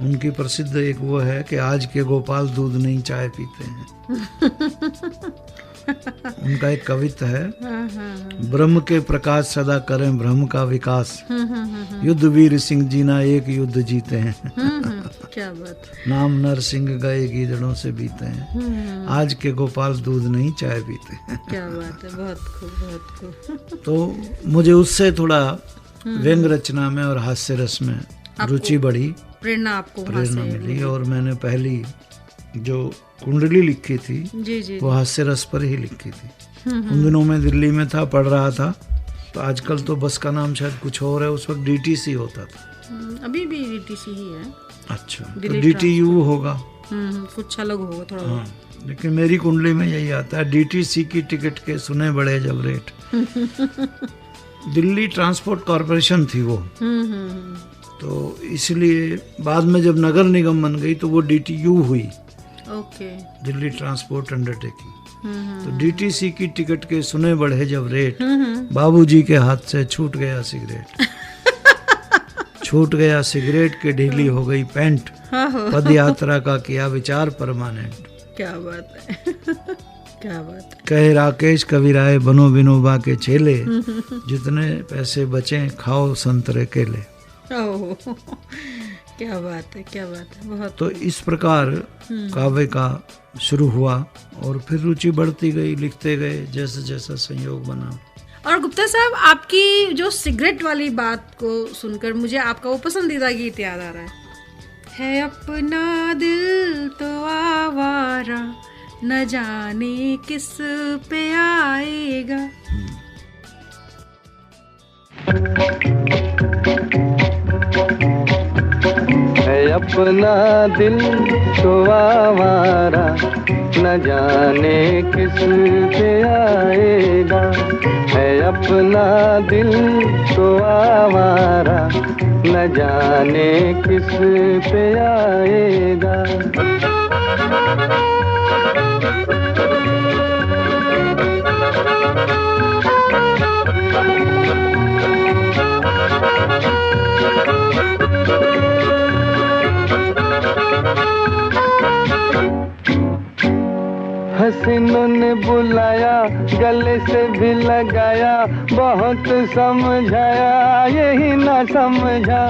Speaker 6: उनकी प्रसिद्ध एक वो है कि आज के गोपाल दूध नहीं चाय पीते हैं। उनका एक कवित्व है, ब्रह्म के प्रकाश सदा करें ब्रह्म का विकास, युद्ध वीर सिंह जीना एक युद्ध जीते हैं।
Speaker 1: क्या बात,
Speaker 6: नाम नर सिंह गए गीदड़ों से बीते हैं, आज के गोपाल दूध नहीं चाय पीते हैं।
Speaker 1: क्या बात है, बहुत खूब।
Speaker 6: तो मुझे उससे थोड़ा व्यंग रचना में और हास्य रस में रुचि बढ़ी, प्रेरणा मिली और मैंने पहली जो कुंडली लिखी थी
Speaker 1: जी।
Speaker 6: वो हास्य रस पर ही लिखी थी। उन दिनों में दिल्ली में था, पढ़ रहा था। तो आजकल तो बस का नाम शायद कुछ और है, उस वक्त DTC होता था।
Speaker 1: अभी भी DTC ही है।
Speaker 6: अच्छा, तो DTU होगा,
Speaker 1: कुछ अलग होगा थोड़ा।
Speaker 6: हाँ, लेकिन मेरी कुंडली में यही आता है, DTC की टिकट के सुने बड़े जब रेट। दिल्ली ट्रांसपोर्ट कॉरपोरेशन थी वो, तो इसलिए बाद में जब नगर निगम बन गई तो वो DTU हुई, दिल्ली ट्रांसपोर्ट अंडरटेकिंग। तो DTC की टिकट के सुने बढ़े जब रेट, बाबूजी के हाथ से छूट गया सिगरेट। छूट गया सिगरेट के ढीली हो गई पैंट, पद यात्रा का किया विचार परमानेंट।
Speaker 1: क्या बात है, क्या बात है।
Speaker 6: कहे राकेश कविराय बनो विनोबा के चेले, जितने पैसे बचे खाओ संतरे केले।
Speaker 1: क्या बात है, क्या बात है, बहुत।
Speaker 6: तो इस प्रकार काव्य का शुरू हुआ और फिर रुचि बढ़ती गई, लिखते गए जैसे जैसा संयोग बना।
Speaker 1: और गुप्ता साहब, आपकी जो सिगरेट वाली बात को सुनकर मुझे आपका वो पसंदीदा गीत याद आ रहा है अपना दिल तो आवारा न जाने किस पे आएगा।
Speaker 5: अपना दिल तो आवारा न जाने किस पे आएगा, है अपना दिल तो आवारा न जाने किस पे आएगा। हसीनों ने बुलाया, गले से भी लगाया, बहुत समझाया यही ना समझा।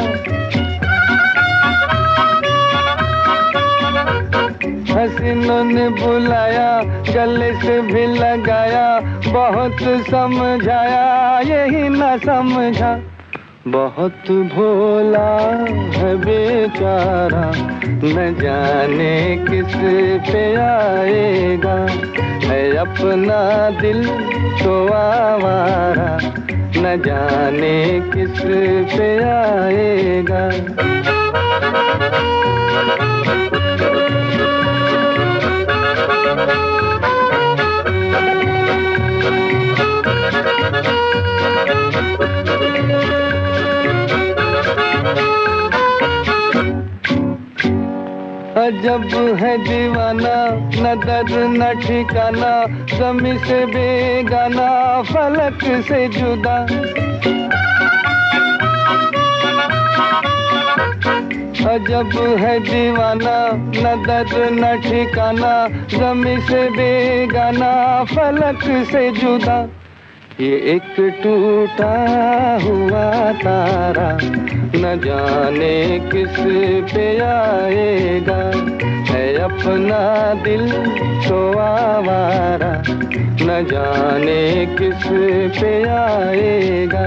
Speaker 5: हसीनों ने बुलाया, गले से भी लगाया, बहुत समझाया यही ना समझा। बहुत भोला है बेचारा, न जाने किस पे आएगा, है अपना दिल तो आवारा, न जाने किस पे आएगा। अजब है दीवाना, न दर्द न ठिकाना, ज़मीं से बेगाना, फलक से जुदा। अजब है दीवाना, न दर्द न ठिकाना, ज़मीं से बेगाना, फलक से जुदा। ये एक टूटा हुआ तारा, न जाने किस पे आएगा, है अपना दिल तो आवारा, न जाने किस पे आएगा।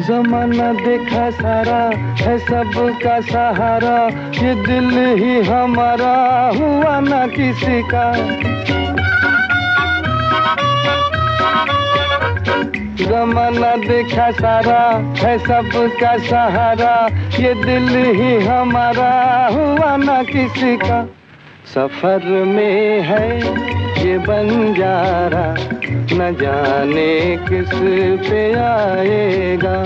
Speaker 5: जमाना देखा सारा, है सबका सहारा, ये दिल ही हमारा हुआ ना किसी का। जमाना देखा सारा, है सबका सहारा, ये दिल ही हमारा हुआ ना किसी का। सफर में है ये बंजारा, न जाने किस पे आएगा,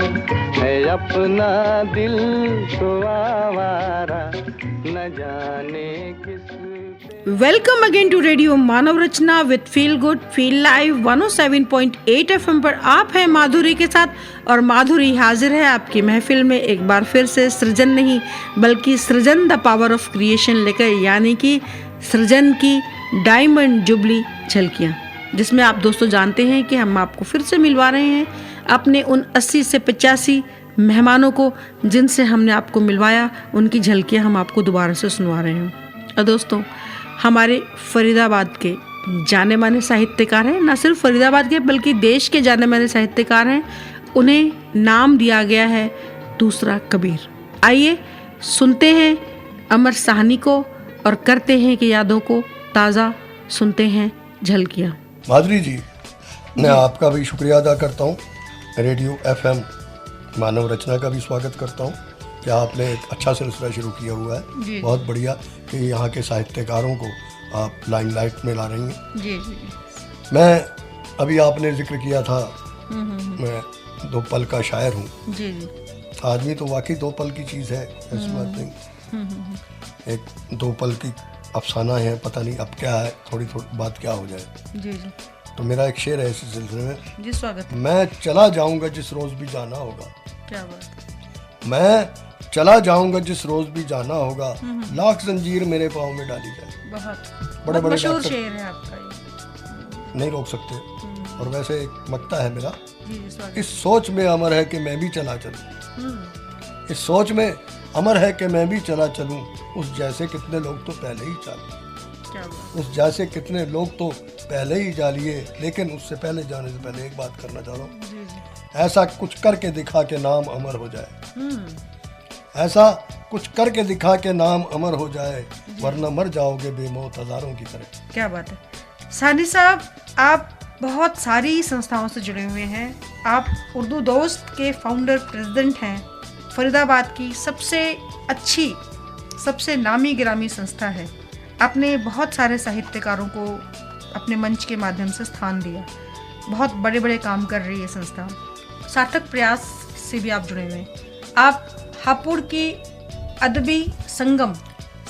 Speaker 5: है अपना दिल तो आवारा, न जाने किस पे।
Speaker 1: Welcome again to radio Manav Rachna with feel good feel live 107.8 FM पर आप हैं माधुरी के साथ और माधुरी हाजिर है आपकी महफिल में एक बार फिर से सृजन नहीं बल्कि सृजन द पावर ऑफ क्रिएशन लेकर, यानी कि सृजन की डायमंड जुबली झलकियाँ, जिसमें आप दोस्तों जानते हैं कि हम आपको फिर से मिलवा रहे हैं अपने उन 80 से 85 मेहमानों को जिनसे हमने आपको मिलवाया, उनकी झलकियाँ हम आपको दोबारा से सुनवा रहे हैं। और दोस्तों, हमारे फरीदाबाद के जाने माने साहित्यकार हैं, न सिर्फ फरीदाबाद के बल्कि देश के जाने माने साहित्यकार हैं। उन्हें नाम दिया गया है दूसरा कबीर। आइए सुनते हैं अमर साहनी को और करते हैं कि यादों को ताज़ा, सुनते हैं झलकियाँ।
Speaker 7: माधुरी जी, मैं आपका भी शुक्रिया अदा करता हूँ। रेडियो FM मानव रचना का भी स्वागत करता हूँ कि आपने एक अच्छा सिलसिला शुरू किया हुआ है। बहुत बढ़िया कि यहाँ के साहित्यकारों को आप लाइमलाइट में ला रही हैं।
Speaker 1: जी जी।
Speaker 7: मैं अभी आपने जिक्र किया था, मैं 2 पल का शायर हूँ।
Speaker 1: जी जी।
Speaker 7: आदमी तो वाकई 2 पल की चीज़ है, ऐसी बात नहीं। एक 2 पल की अफसाना है, पता नहीं अब क्या है, थोड़ी बात क्या हो जाए।
Speaker 1: जी जी।
Speaker 7: तो मेरा एक शेर है इस सिलसिले में।
Speaker 1: जी स्वागत।
Speaker 7: मैं चला जाऊंगा जिस रोज भी जाना होगा।
Speaker 1: क्या बात।
Speaker 7: मैं चला जाऊंगा जिस रोज भी जाना होगा, लाख जंजीर मेरे पाँव में डाली जाए।
Speaker 1: बहुत
Speaker 7: बड़े बड़े
Speaker 1: मशहूर
Speaker 7: डॉक्टर
Speaker 1: शेर है आपका ये।
Speaker 7: नहीं रोक सकते। और वैसे एक मक्ता है मेरा,
Speaker 1: जी जी स्वागत।
Speaker 7: इस सोच में अमर है कि मैं भी चला चलूं। इस सोच में अमर है कि मैं भी चला चलूं, उस जैसे कितने लोग तो पहले ही चालू।
Speaker 1: क्या बात।
Speaker 7: उस जैसे कितने लोग तो पहले ही जा लिए, लेकिन उससे पहले जाने से पहले एक बात करना चाह रहा हूँ।
Speaker 1: जी जी।
Speaker 7: ऐसा कुछ करके दिखा के नाम अमर हो जाए। ऐसा कुछ करके दिखा के नाम अमर हो जाए, वरना मर जाओगे बेमौत हजारों की तरह।
Speaker 1: क्या बात है सानी साहब, आप बहुत सारी संस्थाओं से जुड़े हुए हैं। आप उर्दू दोस्त के फाउंडर प्रेसिडेंट हैं। फरीदाबाद की सबसे अच्छी, सबसे नामी गिरामी संस्था है। आपने बहुत सारे साहित्यकारों को अपने मंच के माध्यम से स्थान दिया। बहुत बड़े बड़े काम कर रही है संस्था। सार्थक प्रयास से भी आप जुड़े हुए हैं। आप हापुड़ की अदबी संगम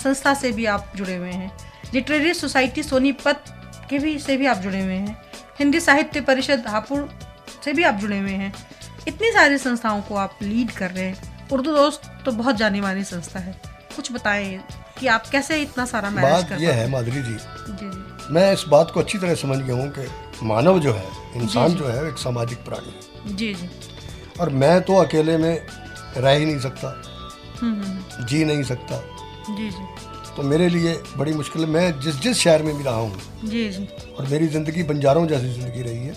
Speaker 1: संस्था से भी आप जुड़े हुए हैं। लिटरेरी सोसाइटी सोनीपत के भी से भी आप जुड़े हुए हैं, हिंदी साहित्य परिषद हापुड़ से भी आप जुड़े हुए हैं। इतनी सारी संस्थाओं को आप लीड कर रहे हैं। उर्दू दोस्त तो बहुत जानी मानी संस्था है, कुछ बताएं कि आप कैसे इतना सारा मैनेज कर
Speaker 7: बात यह है माधुरी जी,
Speaker 1: जी
Speaker 7: मैं इस बात को अच्छी तरह समझ गया हूँ कि मानव जो है, इंसान जो है, एक सामाजिक प्राणी है।
Speaker 1: जी जी
Speaker 7: और मैं तो अकेले में रह ही नहीं सकता, जी नहीं सकता।
Speaker 1: जी जी
Speaker 7: तो मेरे लिए बड़ी मुश्किल है। मैं जिस शहर में भी रहा हूँ,
Speaker 1: जी जी
Speaker 7: और मेरी ज़िंदगी बंजारों जैसी ज़िंदगी रही है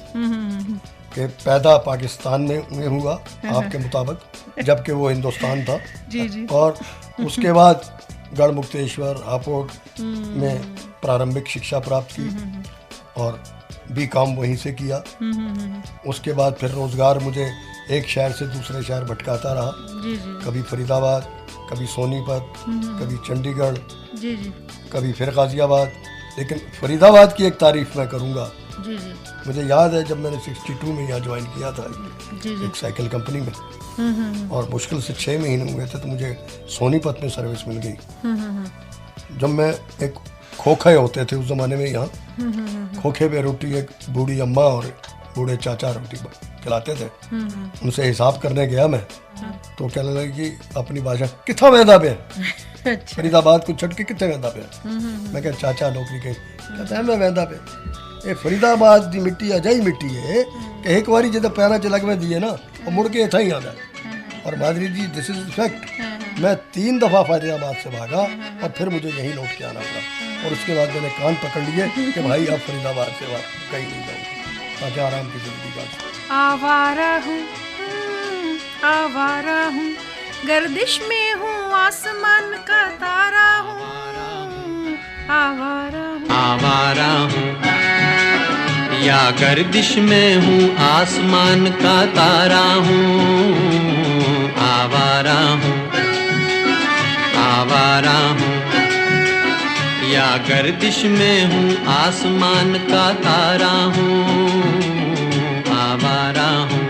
Speaker 7: कि पैदा पाकिस्तान में हुआ आपके मुताबिक, जबकि वो हिंदुस्तान था।
Speaker 1: जी जी
Speaker 7: और उसके बाद गढ़मुक्तेश्वर हापुड़ में प्रारंभिक शिक्षा प्राप्त की और B.Com वहीं से किया। उसके बाद फिर रोज़गार मुझे एक शहर से दूसरे शहर भटकाता रहा,
Speaker 1: जी जी
Speaker 7: कभी फरीदाबाद, कभी सोनीपत, कभी चंडीगढ़,
Speaker 1: जी जी
Speaker 7: कभी फिर गाज़ियाबाद। लेकिन फरीदाबाद की एक तारीफ़ मैं करूँगा।
Speaker 1: जी जी
Speaker 7: मुझे याद है जब मैंने 62 में यहाँ ज्वाइन किया था
Speaker 1: जी जी
Speaker 7: एक साइकिल कंपनी में, और मुश्किल से 6 महीने हुए थे तो मुझे सोनीपत में सर्विस मिल गई। जब मैं एक खोखे होते थे उस ज़माने में यहाँ, खोखे पे रोटी एक बूढ़ी अम्मा और बूढ़े चाचा रोटी खिलाते थे। उनसे हिसाब करने गया मैं, तो कहने लगे कि अपनी भाषा कितना वेंदा पे
Speaker 1: अच्छा
Speaker 7: फरीदाबाद को छट के कितने वेंदा पे। मैं कहा चाचा नौकरी के, कहता है मैं वेंदा पे। ये फरीदाबाद की मिट्टी अजाई मिट्टी है कि एक बारी जो पैरों च लगवे दिए ना वो मुड़ के इतना ही आता है। और माधुरी जी दिस इज फैक्ट। मैं 3 दफ़ा फरीदाबाद से भागा और फिर मुझे यहीं लौट के आना पड़ा। और उसके बाद मैंने कान पकड़ लिए कि भाई अब फरीदाबाद से कहीं नहीं जाऊँगा, ताकि आराम की जिंदगी का।
Speaker 1: आवारा हूँ गर्दिश में हूँ, आसमान का तारा हूँ,
Speaker 8: आवारा हूँ या गर्दिश में हूँ, आसमान का तारा हूँ। आवारा हूँ, आवारा हूँ या गर्दिश में हूँ, आसमान का तारा हूँ। आवारा हूँ।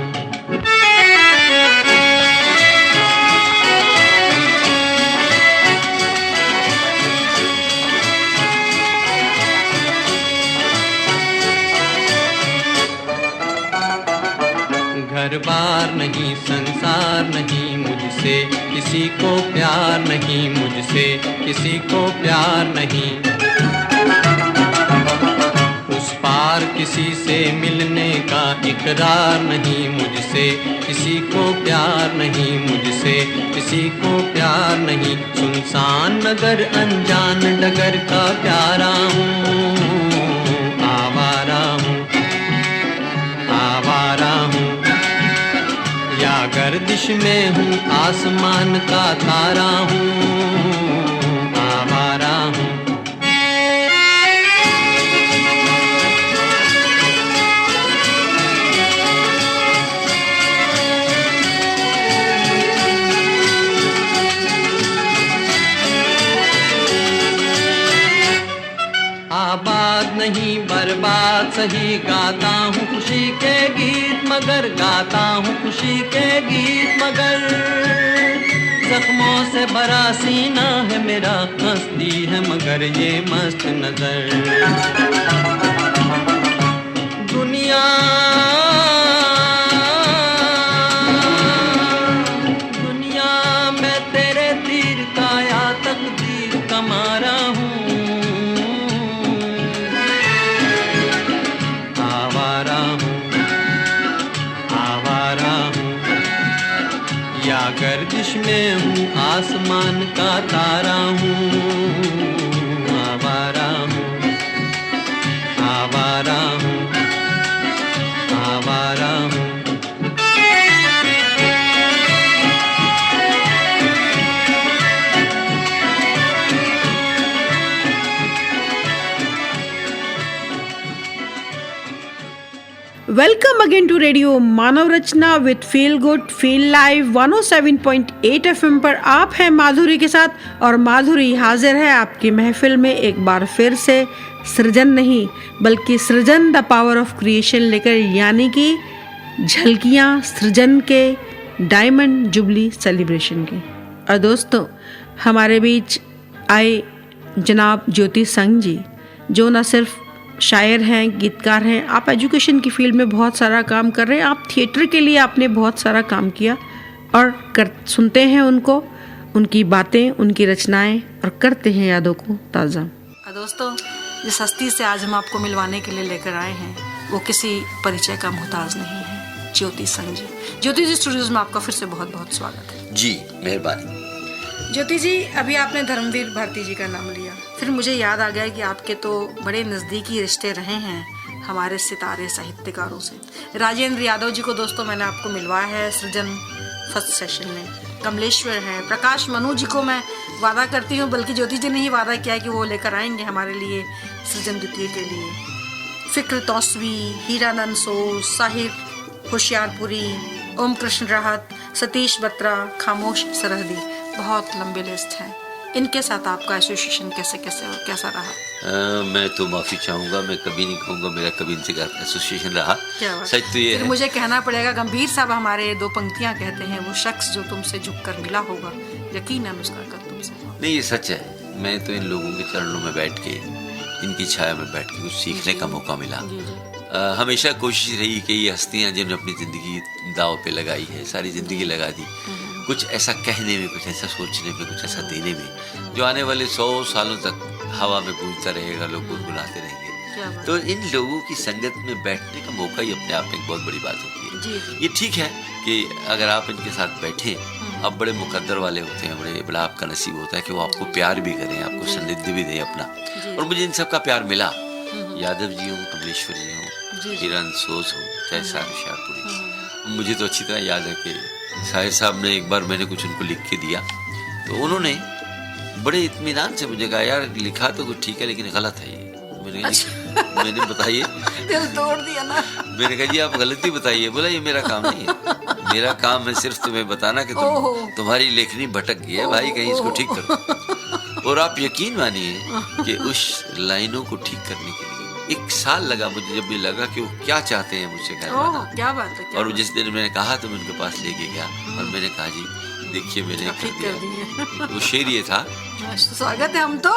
Speaker 8: घर बार नहीं, संसार नहीं, मुझसे किसी को प्यार नहीं, मुझसे किसी को प्यार नहीं। उस पार किसी से मिलने का इकरार नहीं, मुझसे किसी को प्यार नहीं, मुझसे किसी को प्यार नहीं। सुनसान नगर अनजान डगर का प्यारा हूँ। आवारा हूँ, आवारा हूँ या गर्दिश में हूँ, आसमान का तारा हूँ। आवारा हूँ। आबाद नहीं बर्बाद सही, गाता हूँ खुशी के गीत मगर, गाता हूँ खुशी के गीत मगर। जख्मों से भरा सीना है मेरा, हंसती है मगर ये मस्त नजर। दुनिया दुनिया मैं तेरे तीर का या तकदीर का मारा हूँ। गर्दिश में हूँ, आसमान का तारा हूँ। आवारा हूँ, आवारा हूँ, आवारा हूँ।
Speaker 1: Welcome again to radio Manav Rachna with feel good feel live 107.8 FM पर आप हैं माधुरी के साथ, और माधुरी हाजिर है आपकी महफिल में एक बार फिर से सृजन नहीं बल्कि सृजन द पावर ऑफ क्रिएशन लेकर, यानी कि झलकियाँ सृजन के डायमंड जुबली सेलिब्रेशन की। और दोस्तों, हमारे बीच आए जनाब ज्योति संघ जी, जो न सिर्फ शायर हैं, गीतकार हैं, आप एजुकेशन की फील्ड में बहुत सारा काम कर रहे हैं, आप थिएटर के लिए आपने बहुत सारा काम किया और सुनते हैं उनको, उनकी बातें, उनकी रचनाएं और करते हैं यादों को ताज़ा। दोस्तों, जिस हस्ती से आज हम आपको मिलवाने के लिए लेकर आए हैं वो किसी परिचय का मोहताज नहीं है, ज्योति संघ जी। ज्योति जी, स्टूडियोज में आपका फिर से बहुत बहुत स्वागत है।
Speaker 9: जी, मेहरबानी।
Speaker 1: ज्योति जी, अभी आपने धर्मवीर भारती जी का नाम लिया, फिर मुझे याद आ गया कि आपके तो बड़े नज़दीकी रिश्ते रहे हैं हमारे सितारे साहित्यकारों से। राजेंद्र यादव जी को दोस्तों मैंने आपको मिलवाया है सृजन फर्स्ट सेशन में, कमलेश्वर है, प्रकाश मनु जी को मैं वादा करती हूँ, बल्कि ज्योति जी ने ही वादा किया कि वो लेकर आएंगे हमारे लिए सृजन द्वितीय के लिए। फिक्र तौसवी, हीरानंद सोज, साहिर होशियारपुरी, ओम कृष्ण राहत, सतीश बत्रा, खामोश सरहदी, बहुत लंबी लिस्ट है। इनके साथ आपका एसोसिएशन कैसे कैसे और कैसा रहा?
Speaker 9: मैं तो माफ़ी चाहूँगा, मैं कभी नहीं कहूँगा मेरा कभी इनसे एसोसिएशन रहा। सच तो ये है,
Speaker 1: मुझे कहना पड़ेगा, गंभीर साहब हमारे दो पंक्तियाँ कहते हैं, वो शख्स जो तुमसे झुककर मिला होगा यकीनन उसका कर तुमसे।
Speaker 9: नहीं, ये सच है। मैं तो इन लोगों के चरणों में बैठ के, इनकी छाया में बैठ के कुछ सीखने का मौका मिला। हमेशा कोशिश रही कि ये हस्तियाँ जिन्होंने अपनी ज़िंदगी दाव पे लगाई है, सारी ज़िंदगी लगा दी, कुछ ऐसा कहने में, कुछ ऐसा सोचने में, कुछ ऐसा देने में जो आने वाले 100 सालों तक हवा में गूंजता रहेगा, लोग गुनगुनाते रहेंगे। तो इन लोगों की संगत में बैठने का मौका ही अपने आप में एक बहुत बड़ी बात होती है। ये ठीक है कि अगर आप इनके साथ बैठे, आप बड़े मुकद्दर वाले होते हैं, बड़ा आपका नसीब होता है कि वो आपको प्यार भी करें, आपको सानिध्य भी दें अपना, और मुझे इन सब का प्यार मिला। यादव जी हो, कमलेश्वर जी हो, हीरानंद सोज हो, चाहे साहिर होशियारपुरी। मुझे तो अच्छी तरह याद है कि साहिर साहब ने एक बार, मैंने कुछ उनको लिख के दिया तो उन्होंने बड़े इत्मीनान से मुझे कहा, यार लिखा तो कुछ ठीक है लेकिन गलत है ये। मैंने बताइए,
Speaker 1: दिल तोड़ दिया ना।
Speaker 9: मैंने कहा जी आप गलती बताइए। बोला ये मेरा काम नहीं है, मेरा काम है सिर्फ तुम्हें बताना कि तुम्हारी लेखनी भटक गई है भाई, कहीं इसको ठीक करो। और आप यकीन मानिए कि उस लाइनों को ठीक करने के लिए 1 साल लगा मुझे, जब भी लगा कि वो क्या चाहते हैं मुझसे कहना।
Speaker 1: क्या बात है, क्या
Speaker 9: और जिस दिन मैंने कहा तो मैं उनके पास लेके गया और मैंने कहा जी देखिए मैंने कर दिया। वो शेर ये था।
Speaker 1: स्वागत है। हम तो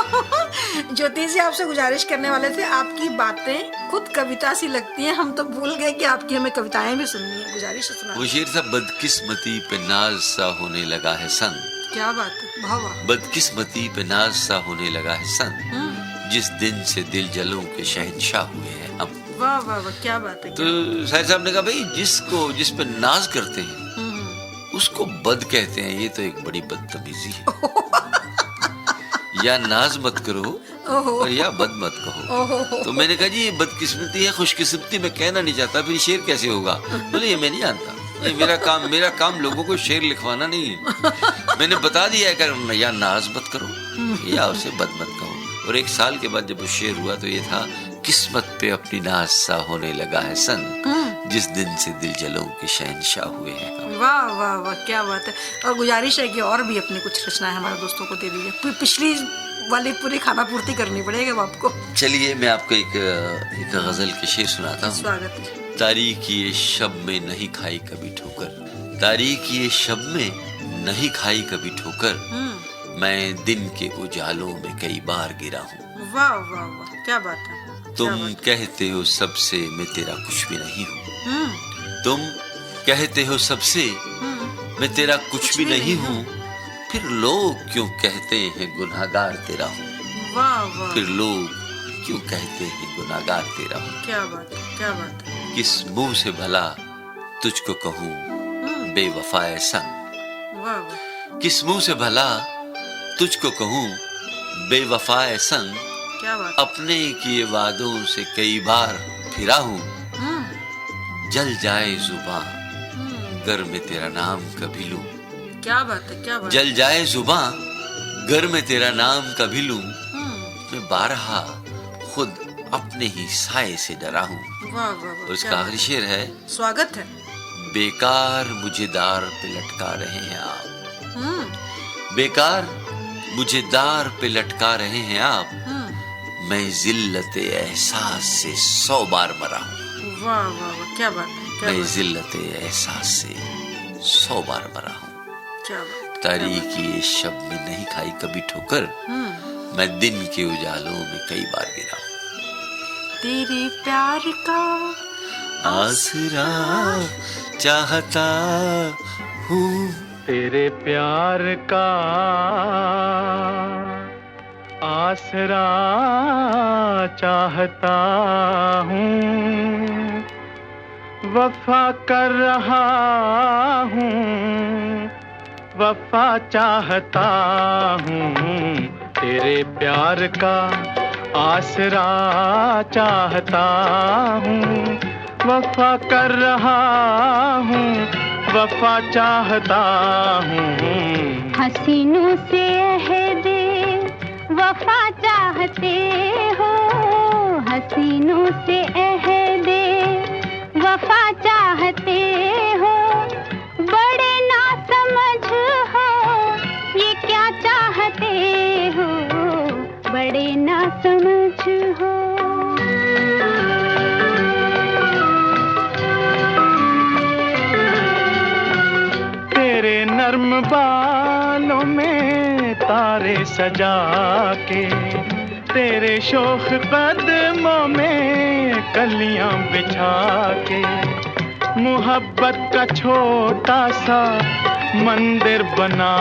Speaker 1: ज्योति जी आपसे गुजारिश करने वाले थे, आपकी बातें खुद कविता सी लगती हैं, हम तो भूल गए कि आपकी हमें कविताएं भी सुननी है। गुजारिश सुना।
Speaker 9: वो शेर था, बदकिस्मती पे नाज सा होने लगा है सन।
Speaker 1: क्या बात है, वाह वाह।
Speaker 9: बदकिस्मती पे नाज सा होने लगा है सन, जिस दिन से दिल जलों के शहंशाह हुए हैं हम।
Speaker 1: वाह वाह वाह, क्या बात है।
Speaker 9: तो साहिर साहब ने कहा, भाई जिस पे नाज करते हैं उसको बद कहते हैं, ये तो एक बड़ी बदतमीजी है। या नाज मत करो और या बद मत कहो। तो मैंने कहा जी ये बदकिस्मती है, खुशकिस्मती मैं कहना नहीं चाहता, फिर शेर कैसे होगा? बोले ये मैं नहीं जानता, ये मेरा काम लोगों को शेर लिखवाना नहीं है। मैंने बता दिया है, या नाज मत करो या उसे बद मत कहो। और 1 साल के बाद जब वो शेर हुआ तो ये था, किस्मत पे अपनी नाज सा होने लगा है सन, जिस दिन से दिल जलों के शहंशाह हुए हैं।
Speaker 1: वाह वाह वाह, क्या बात है। और गुजारिश है कि और भी अपनी कुछ रचनाएं हमारे दोस्तों को दे दीजिए, पिछली वाली पूरी खाना पूर्ति करनी पड़ेगी आपको।
Speaker 9: चलिए मैं आपको एक गजल के शेर सुनाता हूँ।
Speaker 1: स्वागत है।
Speaker 9: तारीख ये शब में नहीं खाई कभी ठोकर, तारीख ये शब में नहीं खाई कभी ठोकर, मैं दिन के उजालों में कई बार गिरा हूँ।
Speaker 1: वाह वाह वाह, क्या बात है।
Speaker 9: तुम कहते हो सबसे मैं तेरा कुछ भी नहीं हूँ, तुम कहते हो सबसे मैं तेरा कुछ भी नहीं हूँ, फिर लोग क्यों कहते हैं गुनाहगार तेरा हूँ।
Speaker 1: वाह वाह।
Speaker 9: फिर लोग क्यों कहते हैं गुनाहगार तेरा हूँ।
Speaker 1: क्या बात है, क्या बात है।
Speaker 9: किस मुंह से भला तुझको कहूँ बेवफाए संग।
Speaker 1: वाह वाह।
Speaker 9: किस मुंह से भला तुझको कहूँ बेवफाए संग,
Speaker 1: क्या बात।
Speaker 9: अपने किए वादों से कई बार फिरा हूँ, जल जाए जुबान गर में तेरा नाम कभी लूं।
Speaker 1: क्या बात है, क्या बात।
Speaker 9: जल जाए जुबान गर में तेरा नाम कभी लूं, मैं बारहा खुद अपने ही साए से डरा हूँ।
Speaker 1: वाह वाह वाह।
Speaker 9: उसका आखिरी शेर है,
Speaker 1: स्वागत है।
Speaker 9: बेकार मुझे दार पे लटका रहे हैं आप, बेकार मुझे दार पे लटका रहे हैं आप, मैं जिल्लत एहसास से 100 बार मरा हूँ।
Speaker 1: वाह वाह वाह, क्या बात है।
Speaker 9: मैं जिल्लत एहसास से 100 बार मरा हूँ।
Speaker 1: क्या बात।
Speaker 9: तारीख ये शब में नहीं खाई कभी ठोकर, मैं दिन के उजालों में कई बार गिरा हूं।
Speaker 10: तेरे प्यार का
Speaker 9: आसरा चाहता हूँ,
Speaker 5: तेरे प्यार का आसरा चाहता हूँ, वफा कर रहा हूँ, वफा चाहता हूँ, तेरे प्यार का आसरा चाहता हूँ, वफा कर रहा हूँ, वफा चाहता हूँ।
Speaker 2: हसीनों से अहदे वफा चाहते हो, हसीनों से अहदे वफा चाहते हो, बड़े ना समझ हो ये क्या चाहते हो, बड़े ना समझ हो।
Speaker 5: तेरे नर्म बालों में तारे सजा के, तेरे शोख कदमों में कलियां बिछा के, मोहब्बत का छोटा सा मंदिर बना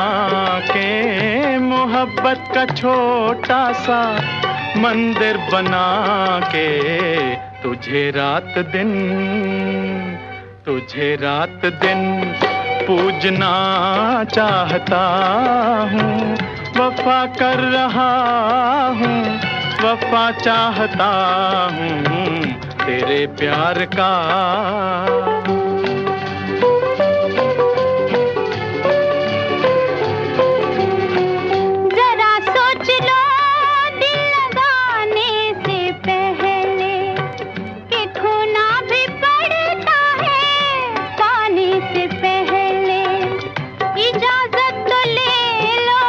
Speaker 5: के, मोहब्बत का छोटा सा मंदिर बना के, तुझे रात दिन पूजना चाहता हूँ, वफा कर रहा हूँ, वफा चाहता हूँ, तेरे प्यार का।
Speaker 2: जरा सोच लो दिल लगाने से पहले कि खोना भी पड़ता है पाने से पहले, इजाजत तो ले लो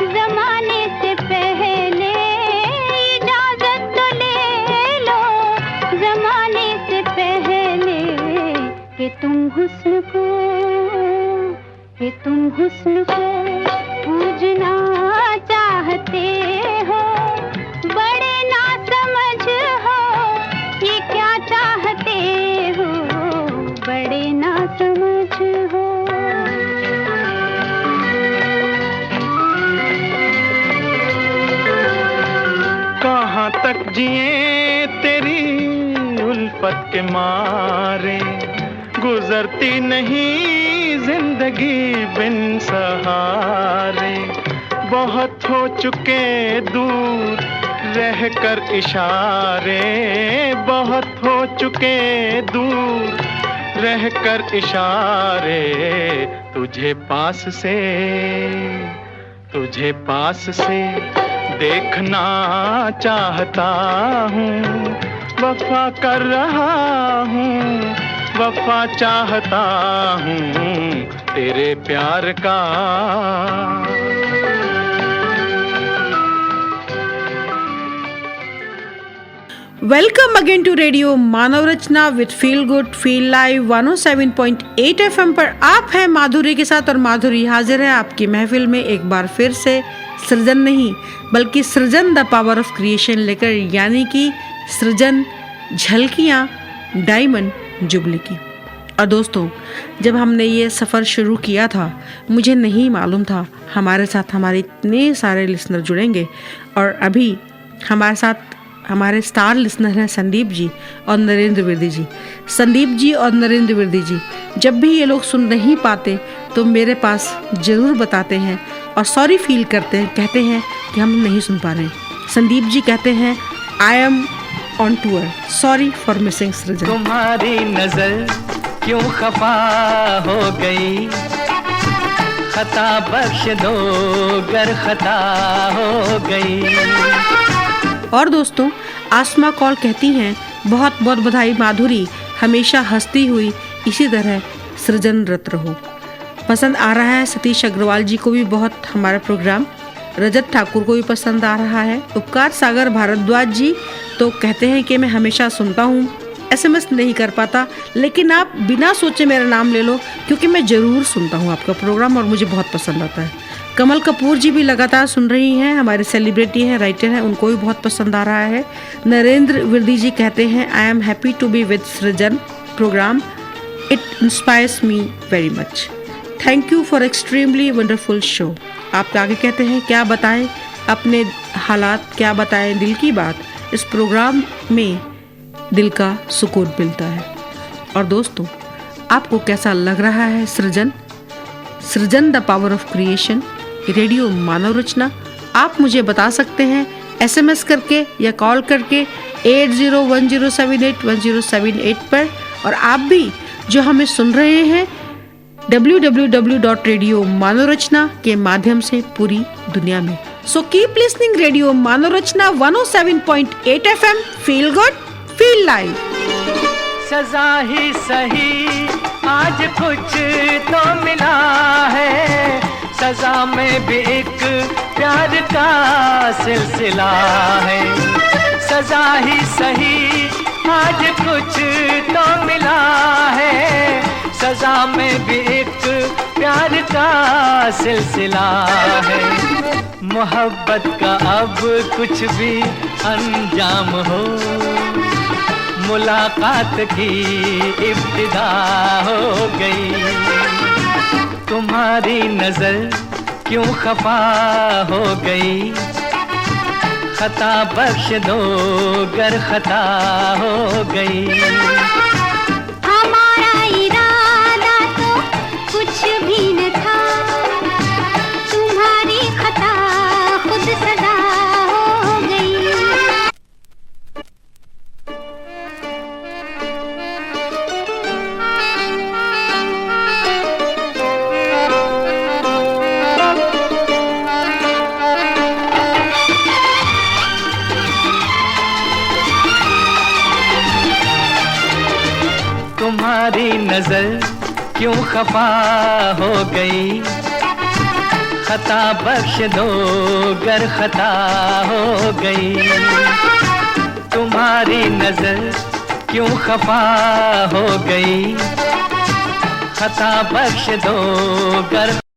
Speaker 2: जमाने से पहले, इजाजत तो ले लो जमाने से पहले, कि तुम हुस्न को पूजना चाहते हो, बड़े ना समझ हो ये क्या चाहते हो, बड़े ना समझ हो।
Speaker 5: कहाँ तक जिए तेरी उल्फत के मारे, गुजरती नहीं जिंदगी बिन सहारे, बहुत हो चुके दूर रह कर इशारे, बहुत हो चुके दूर रह कर इशारे, तुझे पास से देखना चाहता हूँ, वफा कर रहा हूँ, वफा चाहता हूँ, तेरे प्यार का।
Speaker 1: Welcome again to radio Manav Rachna with feel good feel live 107.8 FM पर आप हैं माधुरी के साथ, और माधुरी हाजिर है आपकी महफिल में एक बार फिर से सृजन नहीं बल्कि सृजन द पावर ऑफ क्रिएशन लेकर, यानी कि सृजन झलकियाँ डायमंड जुबली की। और दोस्तों, जब हमने ये सफ़र शुरू किया था मुझे नहीं मालूम था हमारे साथ हमारे इतने सारे लिसनर जुड़ेंगे, और अभी हमारे साथ हमारे स्टार लिसनर हैं संदीप जी और नरेंद्र विरदी जी। संदीप जी और नरेंद्र विरदी जी जब भी ये लोग सुन नहीं पाते तो मेरे पास ज़रूर बताते हैं और सॉरी फील करते हैं, कहते हैं कि हम नहीं सुन पा रहे। संदीप जी कहते हैं I M on tour, sorry for missing सृजन।
Speaker 5: तुम्हारी नजर क्यों खफा हो गई, खता बख्श दो गर खता हो गई।
Speaker 1: और दोस्तों, आसमा कौल कहती हैं बहुत बहुत बधाई माधुरी, हमेशा हंसती हुई इसी तरह सृजनरत रहो। पसंद आ रहा है सतीश अग्रवाल जी को भी बहुत हमारा प्रोग्राम, रजत ठाकुर को भी पसंद आ रहा है। उपकार सागर भारद्वाज जी तो कहते हैं कि मैं हमेशा सुनता हूँ, SMS नहीं कर पाता, लेकिन आप बिना सोचे मेरा नाम ले लो क्योंकि मैं ज़रूर सुनता हूँ आपका प्रोग्राम और मुझे बहुत पसंद आता है। कमल कपूर जी भी लगातार सुन रही हैं, हमारे सेलिब्रिटी हैं, राइटर हैं, उनको भी बहुत पसंद आ रहा है। नरेंद्र विरदी जी कहते हैं I am happy to be with Srijan program, it inspires me very much, thank you for extremely wonderful show. आप आगे कहते हैं क्या बताएं अपने हालात, क्या बताएं दिल की बात, इस प्रोग्राम में दिल का सुकून मिलता है। और दोस्तों, आपको कैसा लग रहा है Srijan the power of creation, radio Manav Rachna? आप मुझे बता सकते हैं SMS करके या कॉल करके 8010781078 पर। और आप भी जो हमें सुन रहे हैं www.radiomanorachna के माध्यम से पूरी दुनिया में। So keep listening radio Manav Rachna 107.8 FM, feel good feel live.
Speaker 5: सजा ही सही आज कुछ तो मिला है, सजा में भी एक प्यार का सिलसिला है। सजा ही सही आज कुछ तो मिला है, सजा में भी एक प्यार का सिलसिला है। मोहब्बत का अब कुछ भी अंजाम हो, मुलाकात की इब्तिदा हो गई। तुम्हारी नजर क्यों खफा हो गई, खता बख्श दो गर खता हो गई।
Speaker 2: हमारा इरादा तो कुछ भी न था, तुम्हारी खता खुद सजा हो गई।
Speaker 5: तुम्हारी नजर क्यों खफा हो गई, खता बख्श दो गर खता हो गई। तुम्हारी नजर क्यों खफा हो गई, खता बख्श दो गर